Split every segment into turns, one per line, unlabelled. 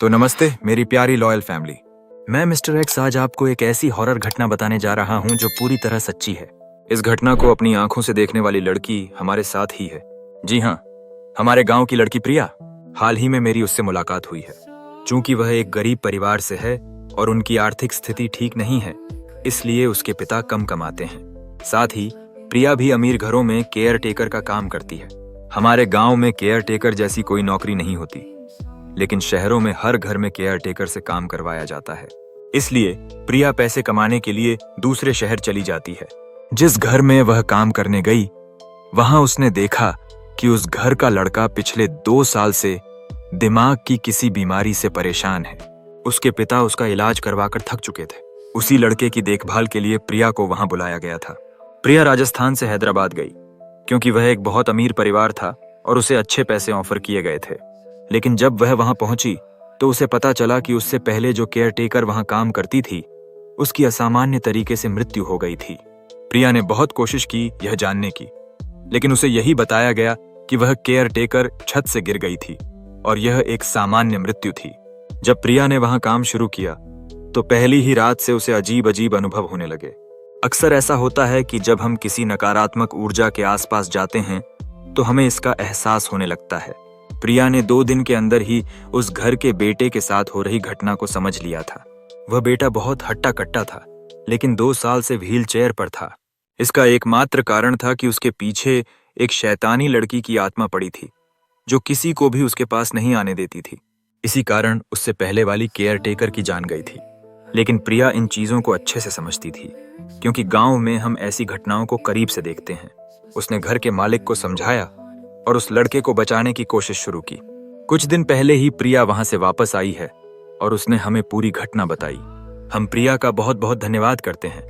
तो नमस्ते मेरी प्यारी लॉयल फैमिली। मैं मिस्टर एक्स आज आपको एक ऐसी हॉरर घटना बताने जा रहा हूं जो पूरी तरह सच्ची है। इस घटना को अपनी आंखों से देखने वाली लड़की हमारे साथ ही है। जी हाँ, हमारे गांव की लड़की प्रिया। हाल ही में मेरी उससे मुलाकात हुई है। चूंकि वह एक गरीब परिवार से है और उनकी आर्थिक स्थिति ठीक नहीं है, इसलिए उसके पिता कम कमाते हैं। साथ ही प्रिया भी अमीर घरों में केयर टेकर का काम करती है। हमारे गांव में केयर टेकर जैसी कोई नौकरी नहीं होती, लेकिन शहरों में हर घर में केयर टेकर से काम करवाया जाता है। इसलिए प्रिया पैसे कमाने के लिए दूसरे शहर चली जाती है। जिस घर में वह काम करने गई, वहां उसने देखा कि उस घर का लड़का पिछले 2 साल से दिमाग की किसी बीमारी से परेशान है। उसके पिता उसका इलाज करवाकर थक चुके थे। उसी लड़के की देखभाल के लिए प्रिया को वहां बुलाया गया था। प्रिया राजस्थान से हैदराबाद गई क्योंकि वह एक बहुत अमीर परिवार था और उसे अच्छे पैसे ऑफर किए गए थे। लेकिन जब वह वहां पहुंची तो उसे पता चला कि उससे पहले जो केयर टेकर वहां काम करती थी, उसकी असामान्य तरीके से मृत्यु हो गई थी। प्रिया ने बहुत कोशिश की यह जानने की, लेकिन उसे यही बताया गया कि वह केयर टेकर छत से गिर गई थी और यह एक सामान्य मृत्यु थी। जब प्रिया ने वहां काम शुरू किया तो पहली ही रात से उसे अजीब अजीब अनुभव होने लगे। अक्सर ऐसा होता है कि जब हम किसी नकारात्मक ऊर्जा के आसपास जाते हैं तो हमें इसका एहसास होने लगता है। प्रिया ने 2 दिन के अंदर ही उस घर के बेटे के साथ हो रही घटना को समझ लिया था। वह बेटा बहुत हट्टा कट्टा था, लेकिन 2 साल से व्हील चेयर पर था। इसका एकमात्र कारण था कि उसके पीछे एक शैतानी लड़की की आत्मा पड़ी थी, जो किसी को भी उसके पास नहीं आने देती थी। इसी कारण उससे पहले वाली केयर टेकर की जान गई थी। लेकिन प्रिया इन चीजों को अच्छे से समझती थी, क्योंकि गांव में हम ऐसी घटनाओं को करीब से देखते हैं। उसने घर के मालिक को समझाया और उस लड़के को बचाने की कोशिश शुरू की। कुछ दिन पहले ही प्रिया वहां से वापस आई है और उसने हमें पूरी घटना बताई। हम प्रिया का बहुत बहुत धन्यवाद करते हैं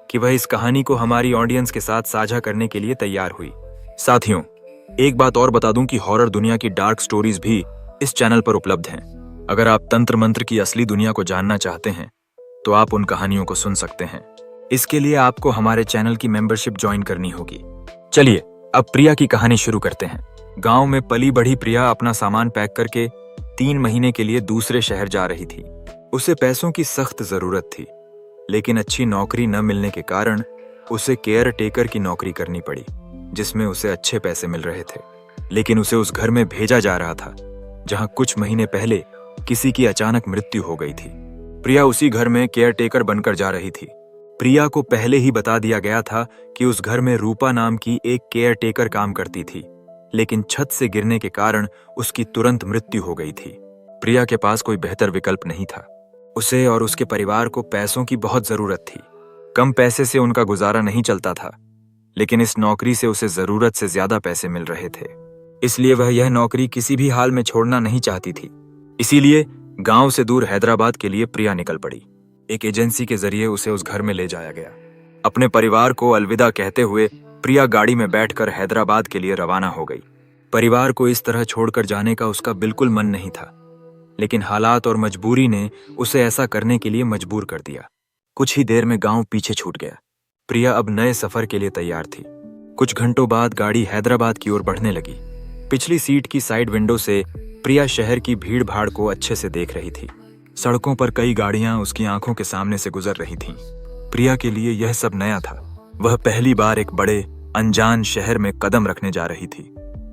कि वह इस कहानी को हमारी ऑडियंस के साथ साझा करने के लिए तैयार हुई। साथियों, एक बात और बता दूं कि हॉरर दुनिया की डार्क स्टोरीज भी इस चैनल पर उपलब्ध हैं। अगर आप तंत्र मंत्र की असली दुनिया को जानना चाहते हैं तो आप उन कहानियों को सुन सकते हैं। इसके लिए आपको हमारे चैनल की मेंबरशिप ज्वाइन करनी होगी। चलिए अब प्रिया की कहानी शुरू करते हैं। गांव में पली बढ़ी प्रिया अपना सामान पैक करके 3 महीने के लिए दूसरे शहर जा रही थी। उसे पैसों की सख्त जरूरत थी, लेकिन अच्छी नौकरी न मिलने के कारण उसे केयर टेकर की नौकरी करनी पड़ी, जिसमें उसे अच्छे पैसे मिल रहे थे। लेकिन उसे उस घर में भेजा जा रहा था जहां कुछ महीने पहले किसी की अचानक मृत्यु हो गई थी। प्रिया उसी घर में केयर टेकर बनकर जा रही थी। प्रिया को पहले ही बता दिया गया था कि उस घर में रूपा नाम की एक केयर टेकर काम करती थी, लेकिन छत से गिरने के कारण उसकी तुरंत मृत्यु हो गई थी। प्रिया के पास कोई बेहतर विकल्प नहीं था। उसे और उसके परिवार को पैसों की बहुत जरूरत थी। कम पैसे से उनका गुजारा नहीं चलता था, लेकिन इस नौकरी से उसे जरूरत से ज्यादा पैसे मिल रहे थे। इसलिए वह यह नौकरी किसी भी हाल में छोड़ना नहीं चाहती थी। इसीलिए गांव से दूर हैदराबाद के लिए प्रिया निकल पड़ी। एक एजेंसी के जरिए उसे उस घर में ले जाया गया। अपने परिवार को अलविदा कहते हुए प्रिया गाड़ी में बैठकर हैदराबाद के लिए रवाना हो गई। परिवार को इस तरह छोड़कर जाने का उसका बिल्कुल मन नहीं था, लेकिन हालात और मजबूरी ने उसे ऐसा करने के लिए मजबूर कर दिया। कुछ ही देर में गांव पीछे छूट गया। प्रिया अब नए सफर के लिए तैयार थी। कुछ घंटों बाद गाड़ी हैदराबाद की ओर बढ़ने लगी। पिछली सीट की साइड विंडो से प्रिया शहर की भीड़ भाड़ को अच्छे से देख रही थी। सड़कों पर कई गाड़ियां उसकी आंखों के सामने से गुजर रही थीं। प्रिया के लिए यह सब नया था। वह पहली बार एक बड़े अनजान शहर में कदम रखने जा रही थी,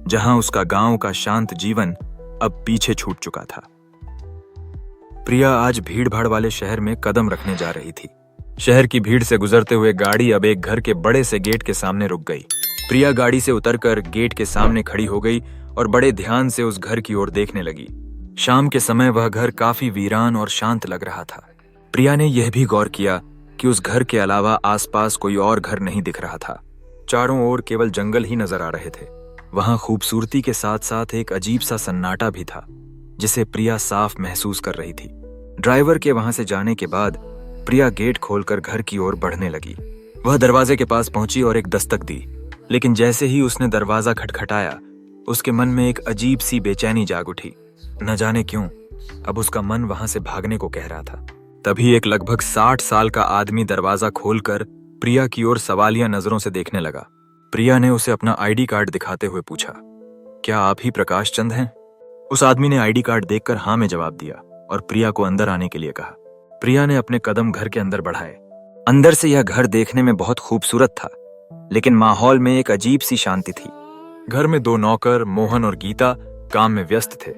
जहां उसका गांव का शांत जीवन अब पीछे छूट चुका था। प्रिया आज भीड़ भाड़ वाले शहर में कदम रखने जा रही थी। शहर की भीड़ से गुजरते हुए गाड़ी अब एक घर के बड़े से गेट के सामने रुक गई। प्रिया गाड़ी से उतरकर गेट के सामने खड़ी हो गई और बड़े ध्यान से उस घर की ओर देखने लगी। शाम के समय वह घर काफी वीरान और शांत लग रहा था। प्रिया ने यह भी गौर किया कि उस घर के अलावा आसपास कोई और घर नहीं दिख रहा था। चारों ओर केवल जंगल ही नजर आ रहे थे। वहां खूबसूरती के साथ साथ एक अजीब सा सन्नाटा भी था, जिसे प्रिया साफ महसूस कर रही थी। ड्राइवर के वहां से जाने के बाद प्रिया गेट खोलकर घर की ओर बढ़ने लगी। वह दरवाजे के पास पहुंची और एक दस्तक दी, लेकिन जैसे ही उसने दरवाजा खटखटाया, उसके मन में एक अजीब सी बेचैनी जाग उठी। न जाने क्यों अब उसका मन वहां से भागने को कह रहा था। तभी एक लगभग 60 साल का आदमी दरवाजा खोलकर प्रिया की ओर सवालिया नजरों से देखने लगा। प्रिया ने उसे अपना आईडी कार्ड दिखाते हुए पूछा, क्या आप ही प्रकाश चंद हैं? उस आदमी ने आईडी कार्ड देखकर हाँ में जवाब दिया और प्रिया को अंदर आने के लिए कहा। प्रिया ने अपने कदम घर के अंदर बढ़ाए। अंदर से यह घर देखने में बहुत खूबसूरत था, लेकिन माहौल में एक अजीब सी शांति थी। घर में 2 नौकर मोहन और गीता काम में व्यस्त थे।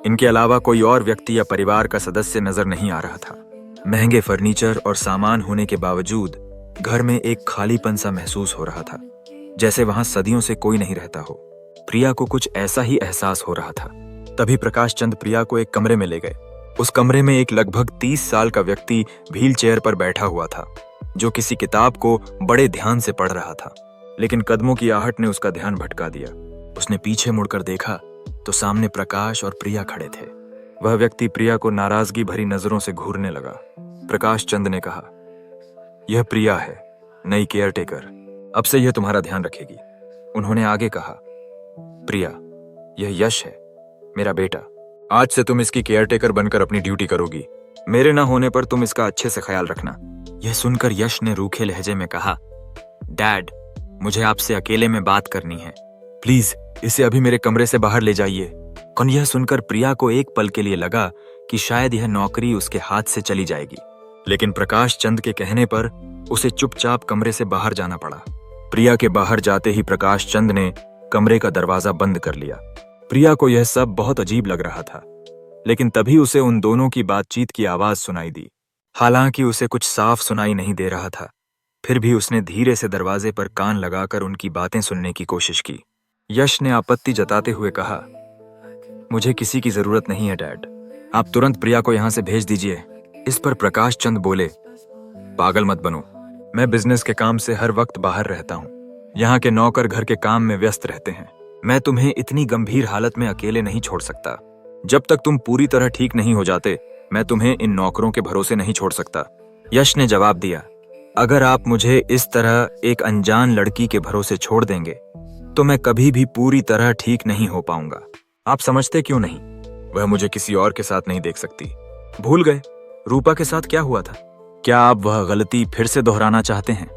इनके अलावा कोई और व्यक्ति या परिवार का सदस्य नजर नहीं आ रहा था। महंगे फर्नीचर और सामान होने के बावजूद घर में एक खालीपन सा महसूस हो रहा था, जैसे वहां सदियों से कोई नहीं रहता हो। प्रिया को कुछ ऐसा ही एहसास हो रहा था। तभी प्रकाश चंद प्रिया को एक कमरे में ले गए। उस कमरे में एक लगभग 30 साल का व्यक्ति व्हील चेयर पर बैठा हुआ था, जो किसी किताब को बड़े ध्यान से पढ़ रहा था। लेकिन कदमों की आहट ने उसका ध्यान भटका दिया। उसने पीछे मुड़कर देखा तो सामने प्रकाश और प्रिया खड़े थे। वह व्यक्ति प्रिया को नाराजगी भरी नजरों से घूरने लगा। प्रकाश चंद ने कहा, यह प्रिया है, नई केयर टेकर। अब से यह तुम्हारा ध्यान रखेगी। उन्होंने आगे कहा, प्रिया, यह यश है, मेरा बेटा। आज से तुम इसकी केयर टेकर बनकर अपनी ड्यूटी करोगी। मेरे न होने पर तुम इसका अच्छे से ख्याल रखना। यह सुनकर यश ने रूखे लहजे में कहा, डैड, मुझे आपसे अकेले में बात करनी है। प्लीज इसे अभी मेरे कमरे से बाहर ले जाइए। और यह सुनकर प्रिया को एक पल के लिए लगा कि शायद यह नौकरी उसके हाथ से चली जाएगी, लेकिन प्रकाश चंद के कहने पर उसे चुपचाप कमरे से बाहर जाना पड़ा। प्रिया के बाहर जाते ही प्रकाश चंद ने कमरे का दरवाजा बंद कर लिया। प्रिया को यह सब बहुत अजीब लग रहा था, लेकिन तभी उसे उन दोनों की बातचीत की आवाज सुनाई दी। हालांकि उसे कुछ साफ सुनाई नहीं दे रहा था, फिर भी उसने धीरे से दरवाजे पर कान लगाकर उनकी बातें सुनने की कोशिश की। यश ने आपत्ति जताते हुए कहा, मुझे किसी की जरूरत नहीं है डैड, आप तुरंत प्रिया को यहां से भेज दीजिए। इस पर प्रकाश चंद बोले, पागल मत बनो, मैं बिजनेस के काम से हर वक्त बाहर रहता हूँ। यहाँ के नौकर घर के काम में व्यस्त रहते हैं। मैं तुम्हें इतनी गंभीर हालत में अकेले नहीं छोड़ सकता। जब तक तुम पूरी तरह ठीक नहीं हो जाते, मैं तुम्हें इन नौकरों के भरोसे नहीं छोड़ सकता। यश ने जवाब दिया, अगर आप मुझे इस तरह एक अनजान लड़की के भरोसे छोड़ देंगे तो मैं कभी भी पूरी तरह ठीक नहीं हो पाऊंगा। आप समझते क्यों नहीं? वह मुझे किसी और के साथ नहीं देख सकती। भूल गए रूपा के साथ क्या हुआ था? क्या आप वह गलती फिर से दोहराना चाहते हैं?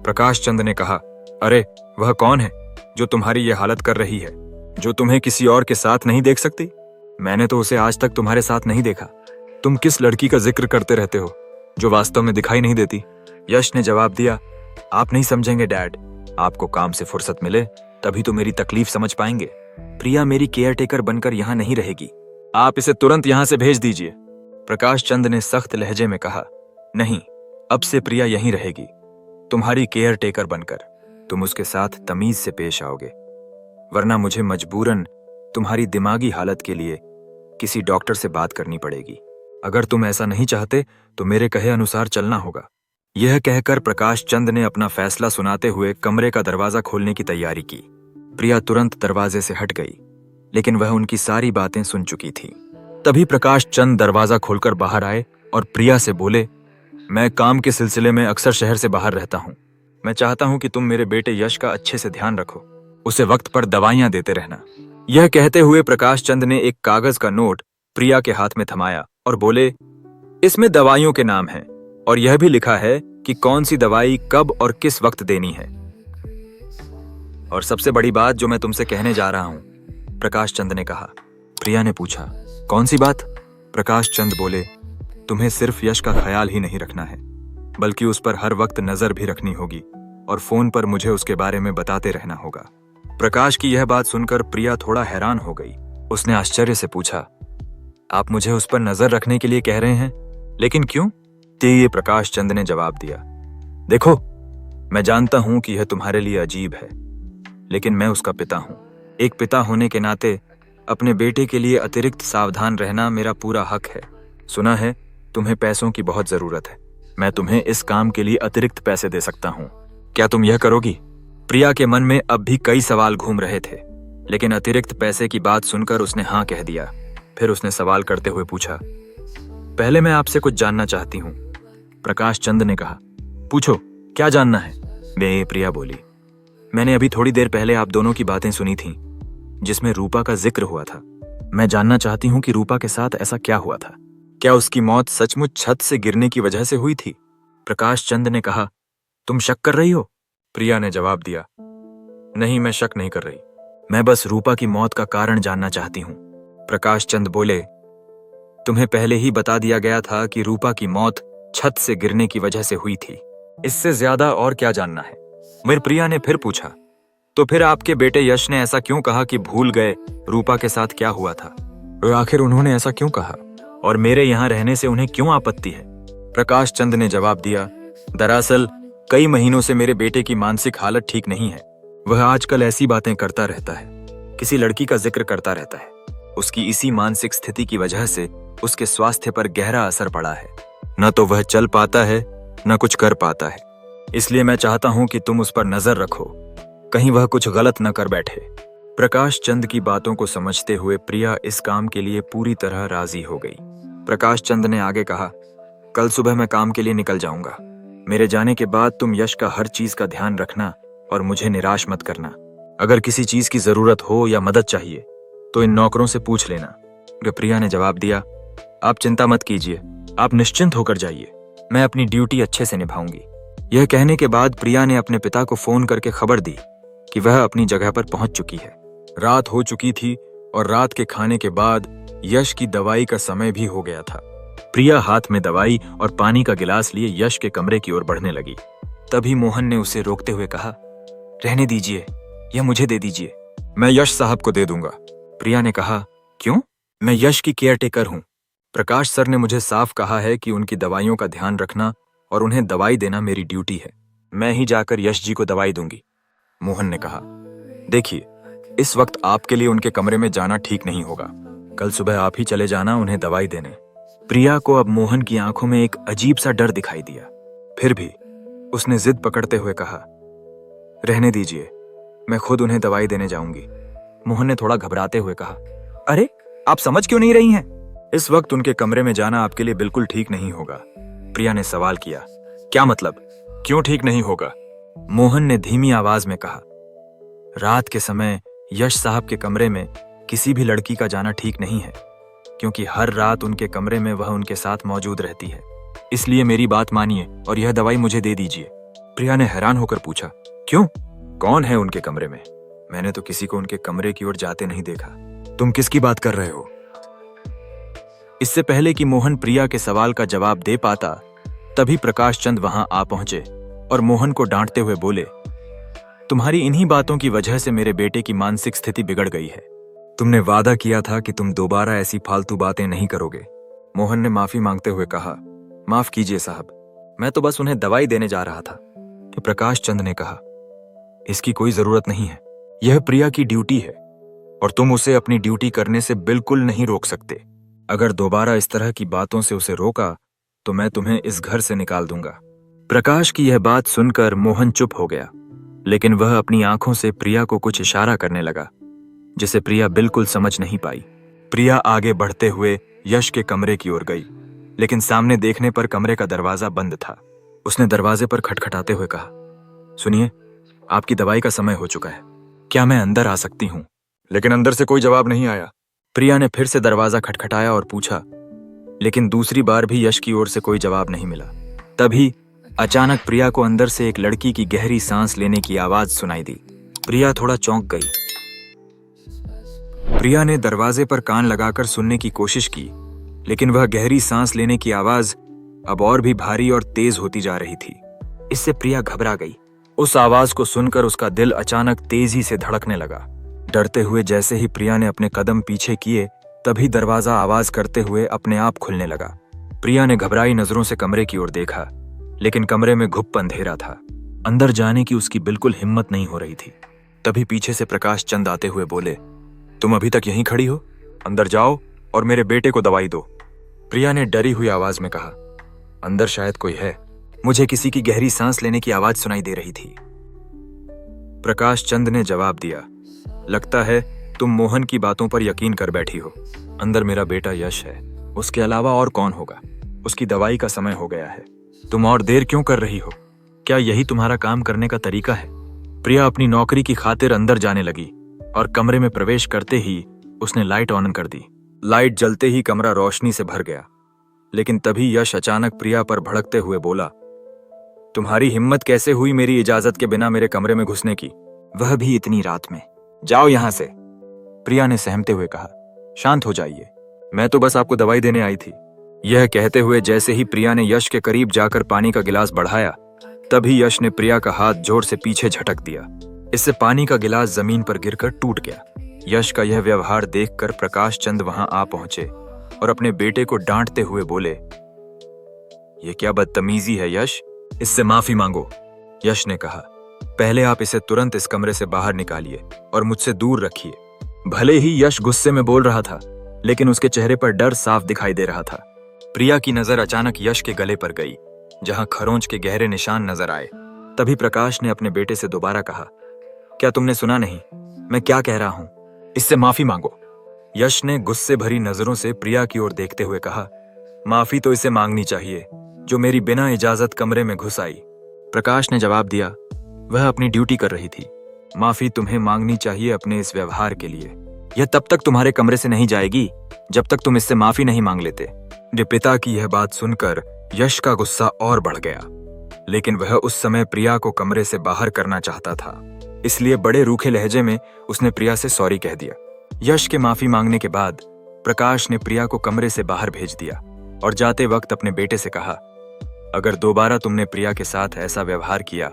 प्रकाश चंद ने कहा, अरे वह कौन है जो तुम्हारी यह हालत कर रही है, जो तुम्हें किसी और के साथ नहीं देख सकती? मैंने तो उसे आज तक तुम्हारे साथ नहीं देखा। तुम किस लड़की का जिक्र करते रहते हो जो वास्तव में दिखाई नहीं देती? यश ने जवाब दिया, आप नहीं समझेंगे डैड, आपको काम से फुर्सत मिले तभी तो मेरी तकलीफ समझ पाएंगे। प्रिया मेरी केयर टेकर बनकर यहाँ नहीं रहेगी। आप इसे तुरंत यहाँ से भेज दीजिए। प्रकाश चंद ने सख्त लहजे में कहा, नहीं, अब से प्रिया यहीं रहेगी, तुम्हारी केयर टेकर बनकर। तुम उसके साथ तमीज से पेश आओगे, वरना मुझे मजबूरन तुम्हारी दिमागी हालत के लिए किसी डॉक्टर से बात करनी पड़ेगी। अगर तुम ऐसा नहीं चाहते तो मेरे कहे अनुसार चलना होगा। यह कहकर प्रकाश चंद ने अपना फैसला सुनाते हुए कमरे का दरवाजा खोलने की तैयारी की। प्रिया तुरंत दरवाजे से हट गई, लेकिन वह उनकी सारी बातें सुन चुकी थी। तभी प्रकाश चंद दरवाजा खोलकर बाहर आए और प्रिया से बोले, मैं काम के सिलसिले में अक्सर शहर से बाहर रहता हूँ। मैं चाहता हूँ कि तुम मेरे बेटे यश का अच्छे से ध्यान रखो, उसे वक्त पर दवाइयां देते रहना। यह कहते हुए प्रकाश चंद ने एक कागज का नोट प्रिया के हाथ में थमाया और बोले, इसमें दवाइयों के नाम हैं और यह भी लिखा है कि कौन सी दवाई कब और किस वक्त देनी है। और सबसे बड़ी बात जो मैं तुमसे कहने जा रहा हूं, प्रकाश चंद ने कहा। प्रिया ने पूछा, कौन सी बात? प्रकाश चंद बोले, तुम्हें सिर्फ यश का ख्याल ही नहीं रखना है, बल्कि उस पर हर वक्त नजर भी रखनी होगी और फोन पर मुझे उसके बारे में बताते रहना होगा। प्रकाश की यह बात सुनकर प्रिया थोड़ा हैरान हो गई। उसने आश्चर्य से पूछा, आप मुझे उस पर नजर रखने के लिए कह रहे हैं, लेकिन क्यों? ये प्रकाश चंद ने जवाब दिया, देखो, मैं जानता हूं कि यह तुम्हारे लिए अजीब है, लेकिन मैं उसका पिता हूं। एक पिता होने के नाते अपने बेटे के लिए अतिरिक्त सावधान रहना मेरा पूरा हक है। सुना है तुम्हें पैसों की बहुत जरूरत है, मैं तुम्हें इस काम के लिए अतिरिक्त पैसे दे सकता हूं। क्या तुम यह करोगी? प्रिया के मन में अब भी कई सवाल घूम रहे थे, लेकिन अतिरिक्त पैसे की बात सुनकर उसने हाँ कह दिया। फिर उसने सवाल करते हुए पूछा, पहले मैं आपसे कुछ जानना चाहती हूँ। प्रकाश चंद ने कहा, पूछो, क्या जानना है? प्रिया बोली, मैंने अभी थोड़ी देर पहले आप दोनों की बातें सुनी थी जिसमें रूपा का जिक्र हुआ था। मैं जानना चाहती हूँ कि रूपा के साथ ऐसा क्या हुआ था। क्या उसकी मौत सचमुच छत से गिरने की वजह से हुई थी? प्रकाश चंद ने कहा, तुम शक कर रही हो? प्रिया ने जवाब दिया, नहीं, मैं शक नहीं कर रही, मैं बस रूपा की मौत का कारण जानना चाहती हूँ। प्रकाश चंद बोले, तुम्हें पहले ही बता दिया गया था कि रूपा की मौत छत से गिरने की वजह से हुई थी। इससे ज्यादा और क्या जानना है? मेरी प्रिया ने फिर पूछा। तो फिर आपके बेटे यश ने ऐसा क्यों कहा कि भूल गए रूपा के साथ क्या हुआ था? और आखिर उन्होंने ऐसा क्यों कहा? और मेरे यहाँ रहने से उन्हें क्यों आपत्ति है? प्रकाश चंद ने जवाब दिया, दरअसल कई महीनों से मेरे बेटे की मानसिक हालत ठीक नहीं है। वह आजकल ऐसी बातें करता रहता है, किसी लड़की का जिक्र करता रहता है। उसकी इसी मानसिक स्थिति की वजह से उसके स्वास्थ्य पर गहरा असर पड़ा है। न तो वह चल पाता है, न कुछ कर पाता है। इसलिए मैं चाहता हूं कि तुम उस पर नजर रखो, कहीं वह कुछ गलत न कर बैठे। प्रकाश चंद की बातों को समझते हुए प्रिया इस काम के लिए पूरी तरह राजी हो गई। प्रकाश चंद ने आगे कहा, कल सुबह मैं काम के लिए निकल जाऊंगा। मेरे जाने के बाद तुम यश का हर चीज का ध्यान रखना और मुझे निराश मत करना। अगर किसी चीज की जरूरत हो या मदद चाहिए तो इन नौकरों से पूछ लेना। प्रिया ने जवाब दिया, आप चिंता मत कीजिए, आप निश्चिंत होकर जाइए, मैं अपनी ड्यूटी अच्छे से निभाऊंगी। यह कहने के बाद प्रिया ने अपने पिता को फोन करके खबर दी कि वह अपनी जगह पर पहुंच चुकी है। रात हो चुकी थी और रात के खाने के बाद यश की दवाई का समय भी हो गया था। प्रिया हाथ में दवाई और पानी का गिलास लिए यश के कमरे की ओर बढ़ने लगी। तभी मोहन ने उसे रोकते हुए कहा, रहने दीजिए, यह मुझे दे दीजिए, मैं यश साहब को दे दूंगा। प्रिया ने कहा, क्यों? मैं यश की केयरटेकर हूं। प्रकाश सर ने मुझे साफ कहा है कि उनकी दवाइयों का ध्यान रखना और उन्हें दवाई देना मेरी ड्यूटी है। मैं ही जाकर यश जी को दवाई दूंगी। मोहन ने कहा, देखिए, इस वक्त आपके लिए उनके कमरे में जाना ठीक नहीं होगा। कल सुबह आप ही चले जाना उन्हें दवाई देने। प्रिया को अब मोहन की आंखों में एक अजीब सा डर दिखाई दिया। फिर भी उसने जिद पकड़ते हुए कहा, रहने दीजिए, मैं खुद उन्हें दवाई देने जाऊंगी। मोहन ने थोड़ा घबराते हुए कहा, अरे आप समझ क्यों नहीं रही हैं? इस वक्त उनके कमरे में जाना आपके लिए बिल्कुल ठीक नहीं होगा। प्रिया ने सवाल किया, क्या मतलब, क्यों ठीक नहीं होगा? मोहन ने धीमी आवाज में कहा, रात के समय यश साहब के कमरे में किसी भी लड़की का जाना ठीक नहीं है, क्योंकि हर रात उनके कमरे में वह उनके साथ मौजूद रहती है। इसलिए मेरी बात मानिए और यह दवाई मुझे दे दीजिए। प्रिया ने हैरान होकर पूछा, क्यों? कौन है उनके कमरे में? मैंने तो किसी को उनके कमरे की ओर जाते नहीं देखा। तुम किसकी बात कर रहे हो? इससे पहले कि मोहन प्रिया के सवाल का जवाब दे पाता, तभी प्रकाश चंद वहां आ पहुंचे और मोहन को डांटते हुए बोले, तुम्हारी इन्हीं बातों की वजह से मेरे बेटे की मानसिक स्थिति बिगड़ गई है। तुमने वादा किया था कि तुम दोबारा ऐसी फालतू बातें नहीं करोगे। मोहन ने माफी मांगते हुए कहा, माफ कीजिए साहब, मैं तो बस उन्हें दवाई देने जा रहा था। तो प्रकाश चंद ने कहा, इसकी कोई जरूरत नहीं है, यह प्रिया की ड्यूटी है और तुम उसे अपनी ड्यूटी करने से बिल्कुल नहीं रोक सकते। अगर दोबारा इस तरह की बातों से उसे रोका तो मैं तुम्हें इस घर से निकाल दूंगा। प्रकाश की यह बात सुनकर मोहन चुप हो गया, लेकिन वह अपनी आंखों से प्रिया को कुछ इशारा करने लगा, जिसे प्रिया बिल्कुल समझ नहीं पाई। प्रिया आगे बढ़ते हुए यश के कमरे की ओर गई, लेकिन सामने देखने पर कमरे का दरवाजा बंद था। उसने दरवाजे पर खटखटाते हुए कहा, सुनिए, आपकी दवाई का समय हो चुका है, क्या मैं अंदर आ सकती हूँ? लेकिन अंदर से कोई जवाब नहीं आया। प्रिया ने फिर से दरवाजा खटखटाया और पूछा, लेकिन दूसरी बार भी यश की ओर से कोई जवाब नहीं मिला। तभी अचानक प्रिया को अंदर से एक लड़की की गहरी सांस लेने की आवाज सुनाई दी। प्रिया थोड़ा चौंक गई। प्रिया ने दरवाजे पर कान लगाकर सुनने की कोशिश की, लेकिन वह गहरी सांस लेने की आवाज अब और भी भारी और तेज होती जा रही थी। इससे प्रिया घबरा गई। उस आवाज को सुनकर उसका दिल अचानक तेजी से धड़कने लगा। डरते हुए जैसे ही प्रिया ने अपने कदम पीछे किए, तभी दरवाजा आवाज करते हुए अपने आप खुलने लगा। प्रिया ने घबराई नजरों से कमरे की ओर देखा, लेकिन कमरे में घुप अंधेरा था। अंदर जाने की उसकी बिल्कुल हिम्मत नहीं हो रही थी। तभी पीछे से प्रकाश चंद आते हुए बोले, तुम अभी तक यहीं खड़ी हो? अंदर जाओ और मेरे बेटे को दवाई दो। प्रिया ने डरी हुई आवाज में कहा, अंदर शायद कोई है। मुझे किसी की गहरी सांस लेने की आवाज सुनाई दे रही थी। प्रकाश चंद ने जवाब दिया, लगता है तुम मोहन की बातों पर यकीन कर बैठी हो। अंदर मेरा बेटा यश है, उसके अलावा और कौन होगा? उसकी दवाई का समय हो गया है। तुम और देर क्यों कर रही हो? क्या यही तुम्हारा काम करने का तरीका है? प्रिया अपनी नौकरी की खातिर अंदर जाने लगी और कमरे में प्रवेश करते ही उसने लाइट ऑन कर दी। लाइट जलते ही कमरा रोशनी से भर गया, लेकिन तभी यश अचानक प्रिया पर भड़कते हुए बोला, तुम्हारी हिम्मत कैसे हुई मेरी इजाजत के बिना मेरे कमरे में घुसने की, वह भी इतनी रात में? जाओ यहां से। प्रिया ने सहमते हुए कहा, शांत हो जाइए, मैं तो बस आपको दवाई देने आई थी। यह कहते हुए जैसे ही प्रिया ने यश के करीब जाकर पानी का गिलास बढ़ाया, तभी यश ने प्रिया का हाथ जोर से पीछे झटक दिया। इससे पानी का गिलास जमीन पर गिरकर टूट गया। यश का यह व्यवहार देखकर प्रकाश चंद वहां आ पहुंचे और अपने बेटे को डांटते हुए बोले, यह क्या बदतमीजी है यश, इससे माफी मांगो। यश ने कहा, पहले आप इसे तुरंत इस कमरे से बाहर निकालिए और मुझसे दूर रखिए। भले ही यश गुस्से में बोल रहा था, लेकिन उसके चेहरे पर डर साफ दिखाई दे रहा था। प्रिया की नजर अचानक यश के गले पर गई, जहां खरोंच के गहरे निशान नजर आए। तभी प्रकाश ने अपने बेटे से दोबारा कहा, क्या तुमने सुना नहीं? मैं क्या कह रहा हूं? इससे माफी मांगो। यश ने गुस्से भरी नजरों से प्रिया की ओर देखते हुए कहा, माफी तो इसे मांगनी चाहिए, जो मेरी बिना इजाजत कमरे में घुस आई। प्रकाश ने जवाब दिया, वह अपनी ड्यूटी कर रही थी। माफी तुम्हें मांगनी चाहिए अपने इस व्यवहार के लिए। यह तब तक तुम्हारे कमरे से नहीं जाएगी जब तक तुम इससे माफी नहीं मांग लेते। पिता की यह बात सुनकर यश का गुस्सा और बढ़ गया, लेकिन वह उस समय प्रिया को कमरे से बाहर करना चाहता था। इसलिए बड़े रूखे लहजे में उसने प्रिया से सॉरी कह दिया। यश के माफी मांगने के बाद प्रकाश ने प्रिया को कमरे से बाहर भेज दिया और जाते वक्त अपने बेटे से कहा, अगर दोबारा तुमने प्रिया के साथ ऐसा व्यवहार किया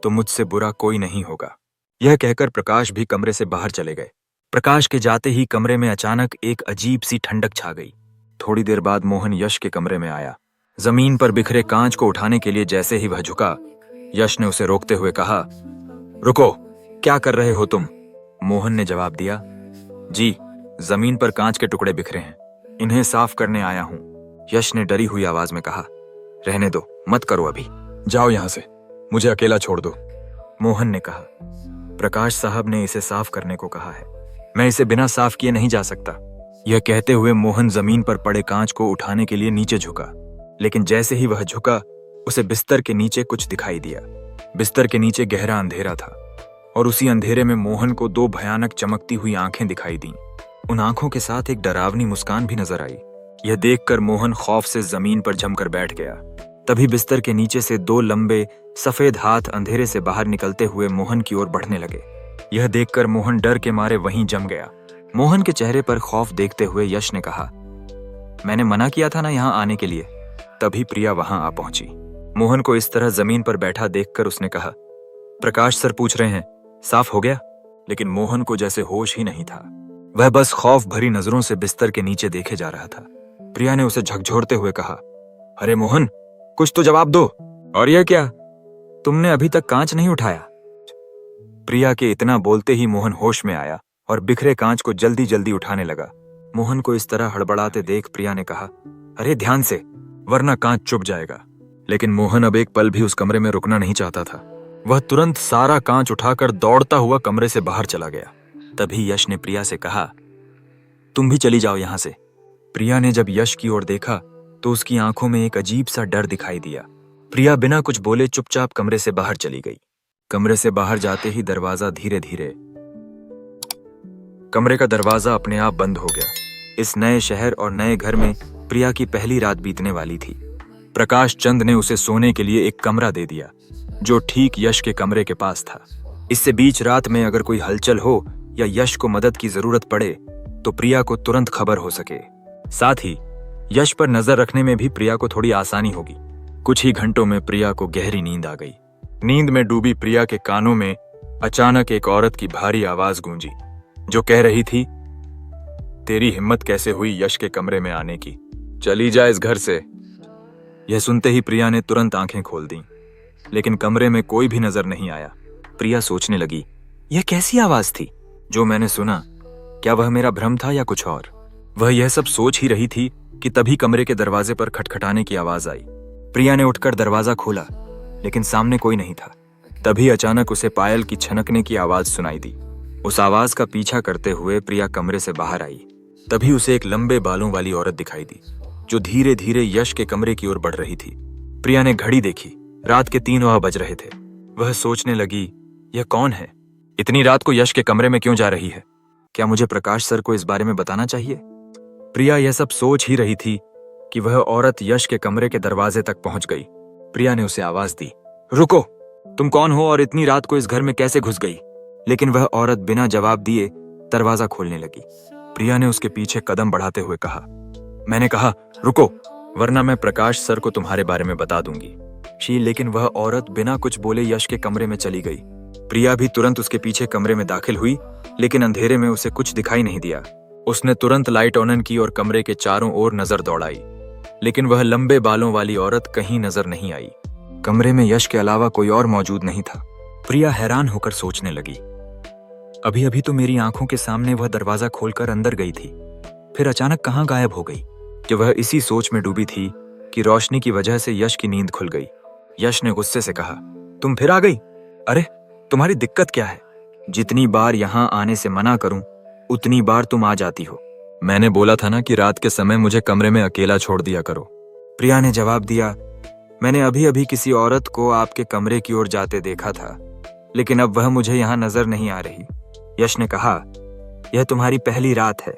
तो मुझसे बुरा कोई नहीं होगा। यह कहकर प्रकाश भी कमरे से बाहर चले गए। प्रकाश के जाते ही कमरे में अचानक एक अजीब सी ठंडक छा गई। थोड़ी देर बाद मोहन यश के कमरे में आया। जमीन पर बिखरे कांच को उठाने के लिए जैसे ही वह झुका, यश ने उसे रोकते हुए कहा, रुको, क्या कर रहे हो तुम? मोहन ने जवाब दिया, जी, जमीन पर कांच के टुकड़े बिखरे हैं, इन्हें साफ करने आया हूं। यश ने डरी हुई आवाज में कहा, रहने दो, मत करो अभी, जाओ यहां से, मुझे अकेला छोड़ दो। मोहन ने कहा, प्रकाश साहब ने इसे साफ करने को कहा है, मैं इसे बिना साफ किए नहीं जा सकता। यह कहते हुए मोहन जमीन पर पड़े कांच को उठाने के लिए नीचे झुका, लेकिन जैसे ही वह झुका, उसे बिस्तर के नीचे कुछ दिखाई दिया। बिस्तर के नीचे गहरा अंधेरा था और उसी अंधेरे में मोहन को दो भयानक चमकती हुई आंखें दिखाई दीं। उन आंखों के साथ एक डरावनी मुस्कान भी नजर आई। यह देखकर मोहन खौफ से जमीन पर जमकर बैठ गया। तभी बिस्तर के नीचे से दो लंबे सफेद हाथ अंधेरे से बाहर निकलते हुए मोहन की ओर बढ़ने लगे। यह देखकर मोहन डर के मारे वहीं जम गया। मोहन के चेहरे पर खौफ देखते हुए यश ने कहा, मैंने मना किया था ना यहां आने के लिए। तभी प्रिया वहां आ पहुंची। मोहन को इस तरह जमीन पर बैठा देखकर उसने कहा, प्रकाश सर पूछ रहे हैं, साफ हो गया? लेकिन मोहन को जैसे होश ही नहीं था। वह बस खौफ भरी नजरों से बिस्तर के नीचे देखे जा रहा था। प्रिया ने उसे झकझोरते हुए कहा, अरे मोहन, कुछ तो जवाब दो। और यह क्या, तुमने अभी तक कांच नहीं उठाया? प्रिया के इतना बोलते ही मोहन होश में आया और बिखरे कांच को जल्दी जल्दी उठाने लगा। मोहन को इस तरह हड़बड़ाते देख प्रिया ने कहा, अरे ध्यान से, वरना कांच चुभ जाएगा। लेकिन मोहन अब एक पल भी उस कमरे में रुकना नहीं चाहता था। वह तुरंत सारा कांच उठाकर दौड़ता हुआ कमरे से बाहर चला गया। तभी यश ने प्रिया से कहा, तुम भी चली जाओ यहां से। प्रिया ने जब यश की ओर देखा तो उसकी आंखों में एक अजीब सा डर दिखाई दिया। प्रिया बिना कुछ बोले चुपचाप कमरे से बाहर चली गई। कमरे से बाहर जाते ही दरवाजा धीरे धीरे कमरे का दरवाजा अपने आप बंद हो गया। इस नए शहर और नए घर में प्रिया की पहली रात बीतने वाली थी। प्रकाश चंद ने उसे सोने के लिए एक कमरा दे दिया, जो ठीक यश के कमरे के पास था। इससे बीच रात में अगर कोई हलचल हो या यश को मदद की जरूरत पड़े तो प्रिया को तुरंत खबर हो सके। साथ ही यश पर नजर रखने में भी प्रिया को थोड़ी आसानी होगी। कुछ ही घंटों में प्रिया को गहरी नींद आ गई। नींद में डूबी प्रिया के कानों में अचानक एक औरत की भारी आवाज गूंजी, जो कह रही थी, तेरी हिम्मत कैसे हुई यश के कमरे में आने की? चली जा इस घर से। यह सुनते ही प्रिया ने तुरंत आंखें खोल दी, लेकिन कमरे में कोई भी नजर नहीं आया। प्रिया सोचने लगी, यह कैसी आवाज थी जो मैंने सुना? क्या वह मेरा भ्रम था या कुछ और? वह यह सब सोच ही रही थी कि तभी कमरे के दरवाजे पर खटखटाने की आवाज आई। प्रिया ने उठकर दरवाजा खोला, लेकिन सामने कोई नहीं था। तभी अचानक उसे पायल की छनकने की आवाज सुनाई दी। उस आवाज का पीछा करते हुए प्रिया कमरे से बाहर आई। तभी उसे एक लंबे बालों वाली औरत दिखाई दी, जो धीरे धीरे यश के कमरे की ओर बढ़ रही थी। प्रिया ने घड़ी देखी, रात के 3 बज रहे थे। वह सोचने लगी, यह कौन है? इतनी रात को यश के कमरे में क्यों जा रही है? क्या मुझे प्रकाश सर को इस बारे में बताना चाहिए? प्रिया यह सब सोच ही रही थी कि वह औरत यश के कमरे के दरवाजे तक पहुंच गई। प्रिया ने उसे आवाज दी, रुको, तुम कौन हो और इतनी रात को इस घर में कैसे घुस गई? लेकिन वह औरत बिना जवाब दिए दरवाजा खोलने लगी। प्रिया ने उसके पीछे कदम बढ़ाते हुए कहा। मैंने कहा रुको, वरना मैं प्रकाश सर को तुम्हारे बारे में बता दूंगी। लेकिन वह औरत बिना कुछ बोले यश के कमरे में चली गई। प्रिया भी तुरंत उसके पीछे कमरे में दाखिल हुई, लेकिन अंधेरे में उसे कुछ दिखाई नहीं दिया। उसने तुरंत लाइट ऑन की और कमरे के चारों ओर नजर दौड़ाई, लेकिन वह लंबे बालों वाली औरत कहीं नजर नहीं आई। कमरे में यश के अलावा कोई और मौजूद नहीं था। प्रिया हैरान होकर सोचने लगी, अभी अभी तो मेरी आंखों के सामने वह दरवाजा खोलकर अंदर गई थी, फिर अचानक कहां गायब हो गई। कि वह इसी सोच में डूबी थी कि रोशनी की वजह से यश की नींद खुल गई। यश ने गुस्से से कहा, तुम फिर आ गई? अरे तुम्हारी दिक्कत क्या है? जितनी बार यहां आने से मना करूं उतनी बार तुम आ जाती हो। मैंने बोला था ना कि रात के समय मुझे कमरे में अकेला छोड़ दिया करो। प्रिया ने जवाब दिया, मैंने अभी अभी किसी औरत को आपके कमरे की ओर जाते देखा था, लेकिन अब वह मुझे यहाँ नजर नहीं आ रही। यश ने कहा, यह तुम्हारी पहली रात है,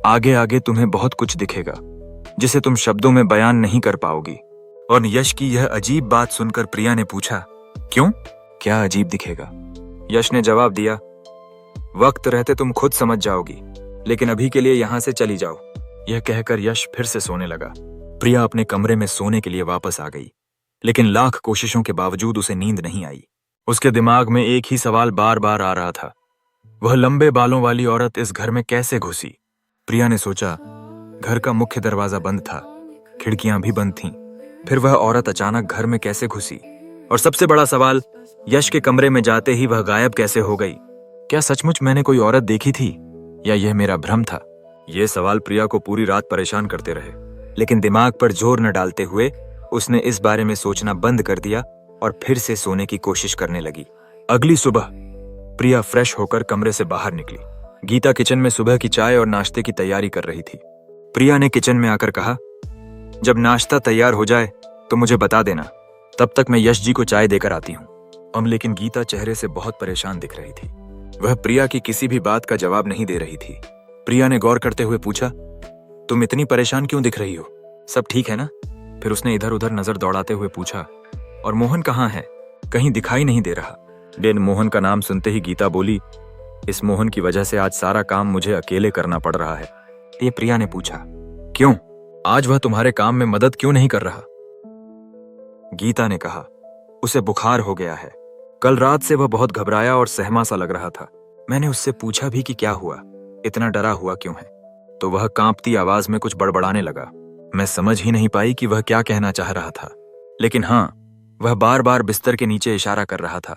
आगे आगे तुम्हें बहुत कुछ दिखेगा जिसे तुम शब्दों में बयान नहीं कर पाओगी। और यश की यह अजीब बात सुनकर प्रिया ने पूछा, क्यों? क्या अजीब दिखेगा? यश ने जवाब दिया, वक्त रहते तुम खुद समझ जाओगी, लेकिन अभी के लिए यहाँ से चली जाओ। यह कहकर यश फिर से सोने लगा। प्रिया अपने कमरे में सोने के लिए वापस आ गई, लेकिन लाख कोशिशों के बावजूद उसे नींद नहीं आई। उसके दिमाग में एक ही सवाल बार बार आ रहा था, वह लंबे बालों वाली औरत इस घर में कैसे घुसी? प्रिया ने सोचा, घर का मुख्य दरवाजा बंद था, खिड़कियां भी बंद थीं, फिर वह औरत अचानक घर में कैसे घुसी? और सबसे बड़ा सवाल, यश के कमरे में जाते ही वह गायब कैसे हो गई? क्या सचमुच मैंने कोई औरत देखी थी या यह मेरा भ्रम था? ये सवाल प्रिया को पूरी रात परेशान करते रहे, लेकिन दिमाग पर जोर न डालते हुए उसने इस बारे में सोचना बंद कर दिया और फिर से सोने की कोशिश करने लगी। अगली सुबह प्रिया फ्रेश होकर कमरे से बाहर निकली। गीता किचन में सुबह की चाय और नाश्ते की तैयारी कर रही थी। प्रिया ने किचन में आकर कहा, जब नाश्ता तैयार हो जाए तो मुझे बता देना, तब तक मैं यश जी को चाय देकर आती हूँ। लेकिन गीता चेहरे से बहुत परेशान दिख रही थी। वह प्रिया की किसी भी बात का जवाब नहीं दे रही थी। प्रिया ने गौर करते हुए पूछा, तुम इतनी परेशान क्यों दिख रही हो? सब ठीक है ना? फिर उसने इधर उधर नजर दौड़ाते हुए पूछा, और मोहन कहाँ है? कहीं दिखाई नहीं दे रहा। मोहन का नाम सुनते ही गीता बोली, इस मोहन की वजह से आज सारा काम मुझे अकेले करना पड़ रहा है। ये प्रिया ने पूछा, क्यों? आज वह तुम्हारे काम में मदद क्यों नहीं कर रहा? गीता ने कहा, उसे बुखार हो गया है। कल रात से वह बहुत घबराया और सहमा सा लग रहा था। मैंने उससे पूछा भी कि क्या हुआ, इतना डरा हुआ क्यों है, तो वह कांपती आवाज में कुछ बड़बड़ाने लगा। मैं समझ ही नहीं पाई कि वह क्या कहना चाह रहा था, लेकिन हाँ, वह बार बार बिस्तर के नीचे इशारा कर रहा था,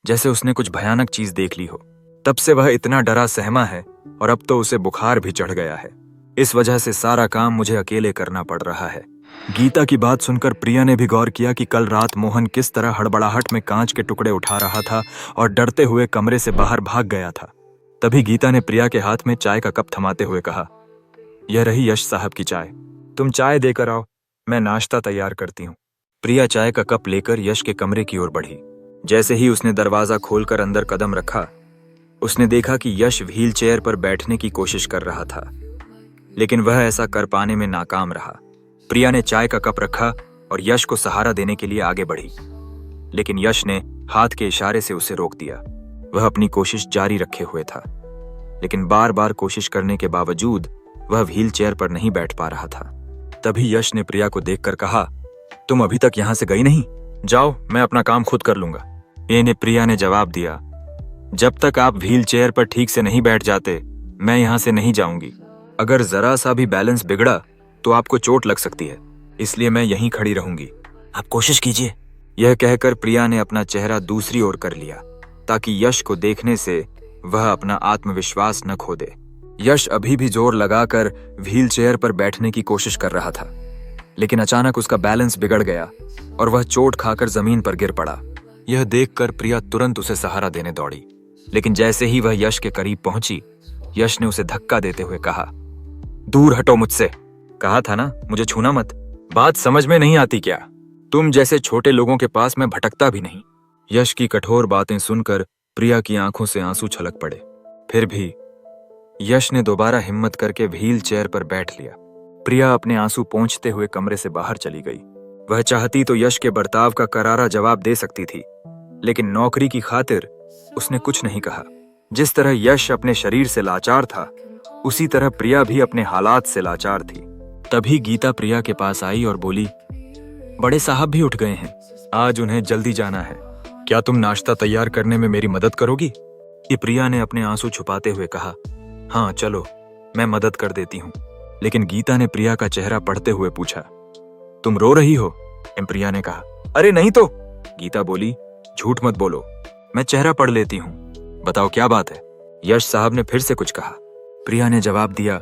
जैसे उसने कुछ भयानक चीज देख ली हो। तब से वह इतना डरा सहमा है और अब तो उसे बुखार भी चढ़ गया है। इस वजह से सारा काम मुझे अकेले करना पड़ रहा है। गीता की बात सुनकर प्रिया ने भी गौर किया कि कल रात मोहन किस तरह हड़बड़ाहट में कांच के टुकड़े उठा रहा था और डरते हुए कमरे से बाहर भाग गया था। तभी गीता ने प्रिया के हाथ में चाय का कप थमाते हुए कहा, यह रही यश साहब की चाय, तुम चाय देकर आओ, मैं नाश्ता तैयार करती हूँ। प्रिया चाय का कप लेकर यश के कमरे की ओर बढ़ी। जैसे ही उसने दरवाजा खोलकर अंदर कदम रखा, उसने देखा कि यश व्हील चेयर पर बैठने की कोशिश कर रहा था, लेकिन वह ऐसा कर पाने में नाकाम रहा। प्रिया ने चाय का कप रखा और यश को सहारा देने के लिए आगे बढ़ी, लेकिन यश ने हाथ के इशारे से उसे रोक दिया। वह अपनी कोशिश जारी रखे हुए था, लेकिन बार बार कोशिश करने के बावजूद वह व्हील चेयर पर नहीं बैठ पा रहा था। तभी यश ने प्रिया को देखकर कहा, तुम अभी तक यहां से गई नहीं? जाओ, मैं अपना काम खुद कर लूंगा। प्रिया ने जवाब दिया, जब तक आप व्हील चेयर पर ठीक से नहीं बैठ जाते, मैं यहां से नहीं जाऊंगी। अगर जरा सा भी बैलेंस बिगड़ा तो आपको चोट लग सकती है, इसलिए मैं यहीं खड़ी रहूंगी। आप कोशिश कीजिए। यह कहकर प्रिया ने अपना चेहरा दूसरी ओर कर लिया, ताकि यश को देखने से वह अपना आत्मविश्वास न खो दे। यश अभी भी जोर लगाकर व्हील चेयर पर बैठने की कोशिश कर रहा था, लेकिन अचानक उसका बैलेंस बिगड़ गया और वह चोट खाकर जमीन पर गिर पड़ा। यह देखकर प्रिया तुरंत उसे सहारा देने दौड़ी, लेकिन जैसे ही वह यश के करीब पहुंची, यश ने उसे धक्का देते हुए कहा, दूर हटो मुझसे। कहा था ना मुझे छूना मत। बात समझ में नहीं आती क्या? तुम जैसे छोटे लोगों के पास मैं भटकता भी नहीं। यश की कठोर बातें सुनकर प्रिया की आंखों से आंसू छलक पड़े। फिर भी यश ने दोबारा हिम्मत करके व्हील चेयर पर बैठ लिया। प्रिया अपने आंसू पोंछते हुए कमरे से बाहर चली गई। वह चाहती तो यश के बर्ताव का करारा जवाब दे सकती थी, लेकिन नौकरी की खातिर उसने कुछ नहीं कहा। जिस तरह यश अपने शरीर से लाचार था, उसी तरह प्रिया भी अपने हालात से लाचार थी। तभी गीता प्रिया के पास आई और बोली, बड़े साहब भी उठ गए हैं, आज उन्हें जल्दी जाना है, क्या तुम नाश्ता तैयार करने में मेरी मदद करोगी? ये प्रिया ने अपने आंसू छुपाते हुए कहा, हाँ चलो, मैं मदद कर देती हूँ। लेकिन गीता ने प्रिया का चेहरा पढ़ते हुए पूछा, तुम रो रही हो? प्रिया ने कहा, अरे नहीं तो। गीता बोली, झूठ मत बोलो, मैं चेहरा पढ़ लेती हूँ, बताओ क्या बात है? यश साहब ने फिर से कुछ कहा। प्रिया ने जवाब दिया,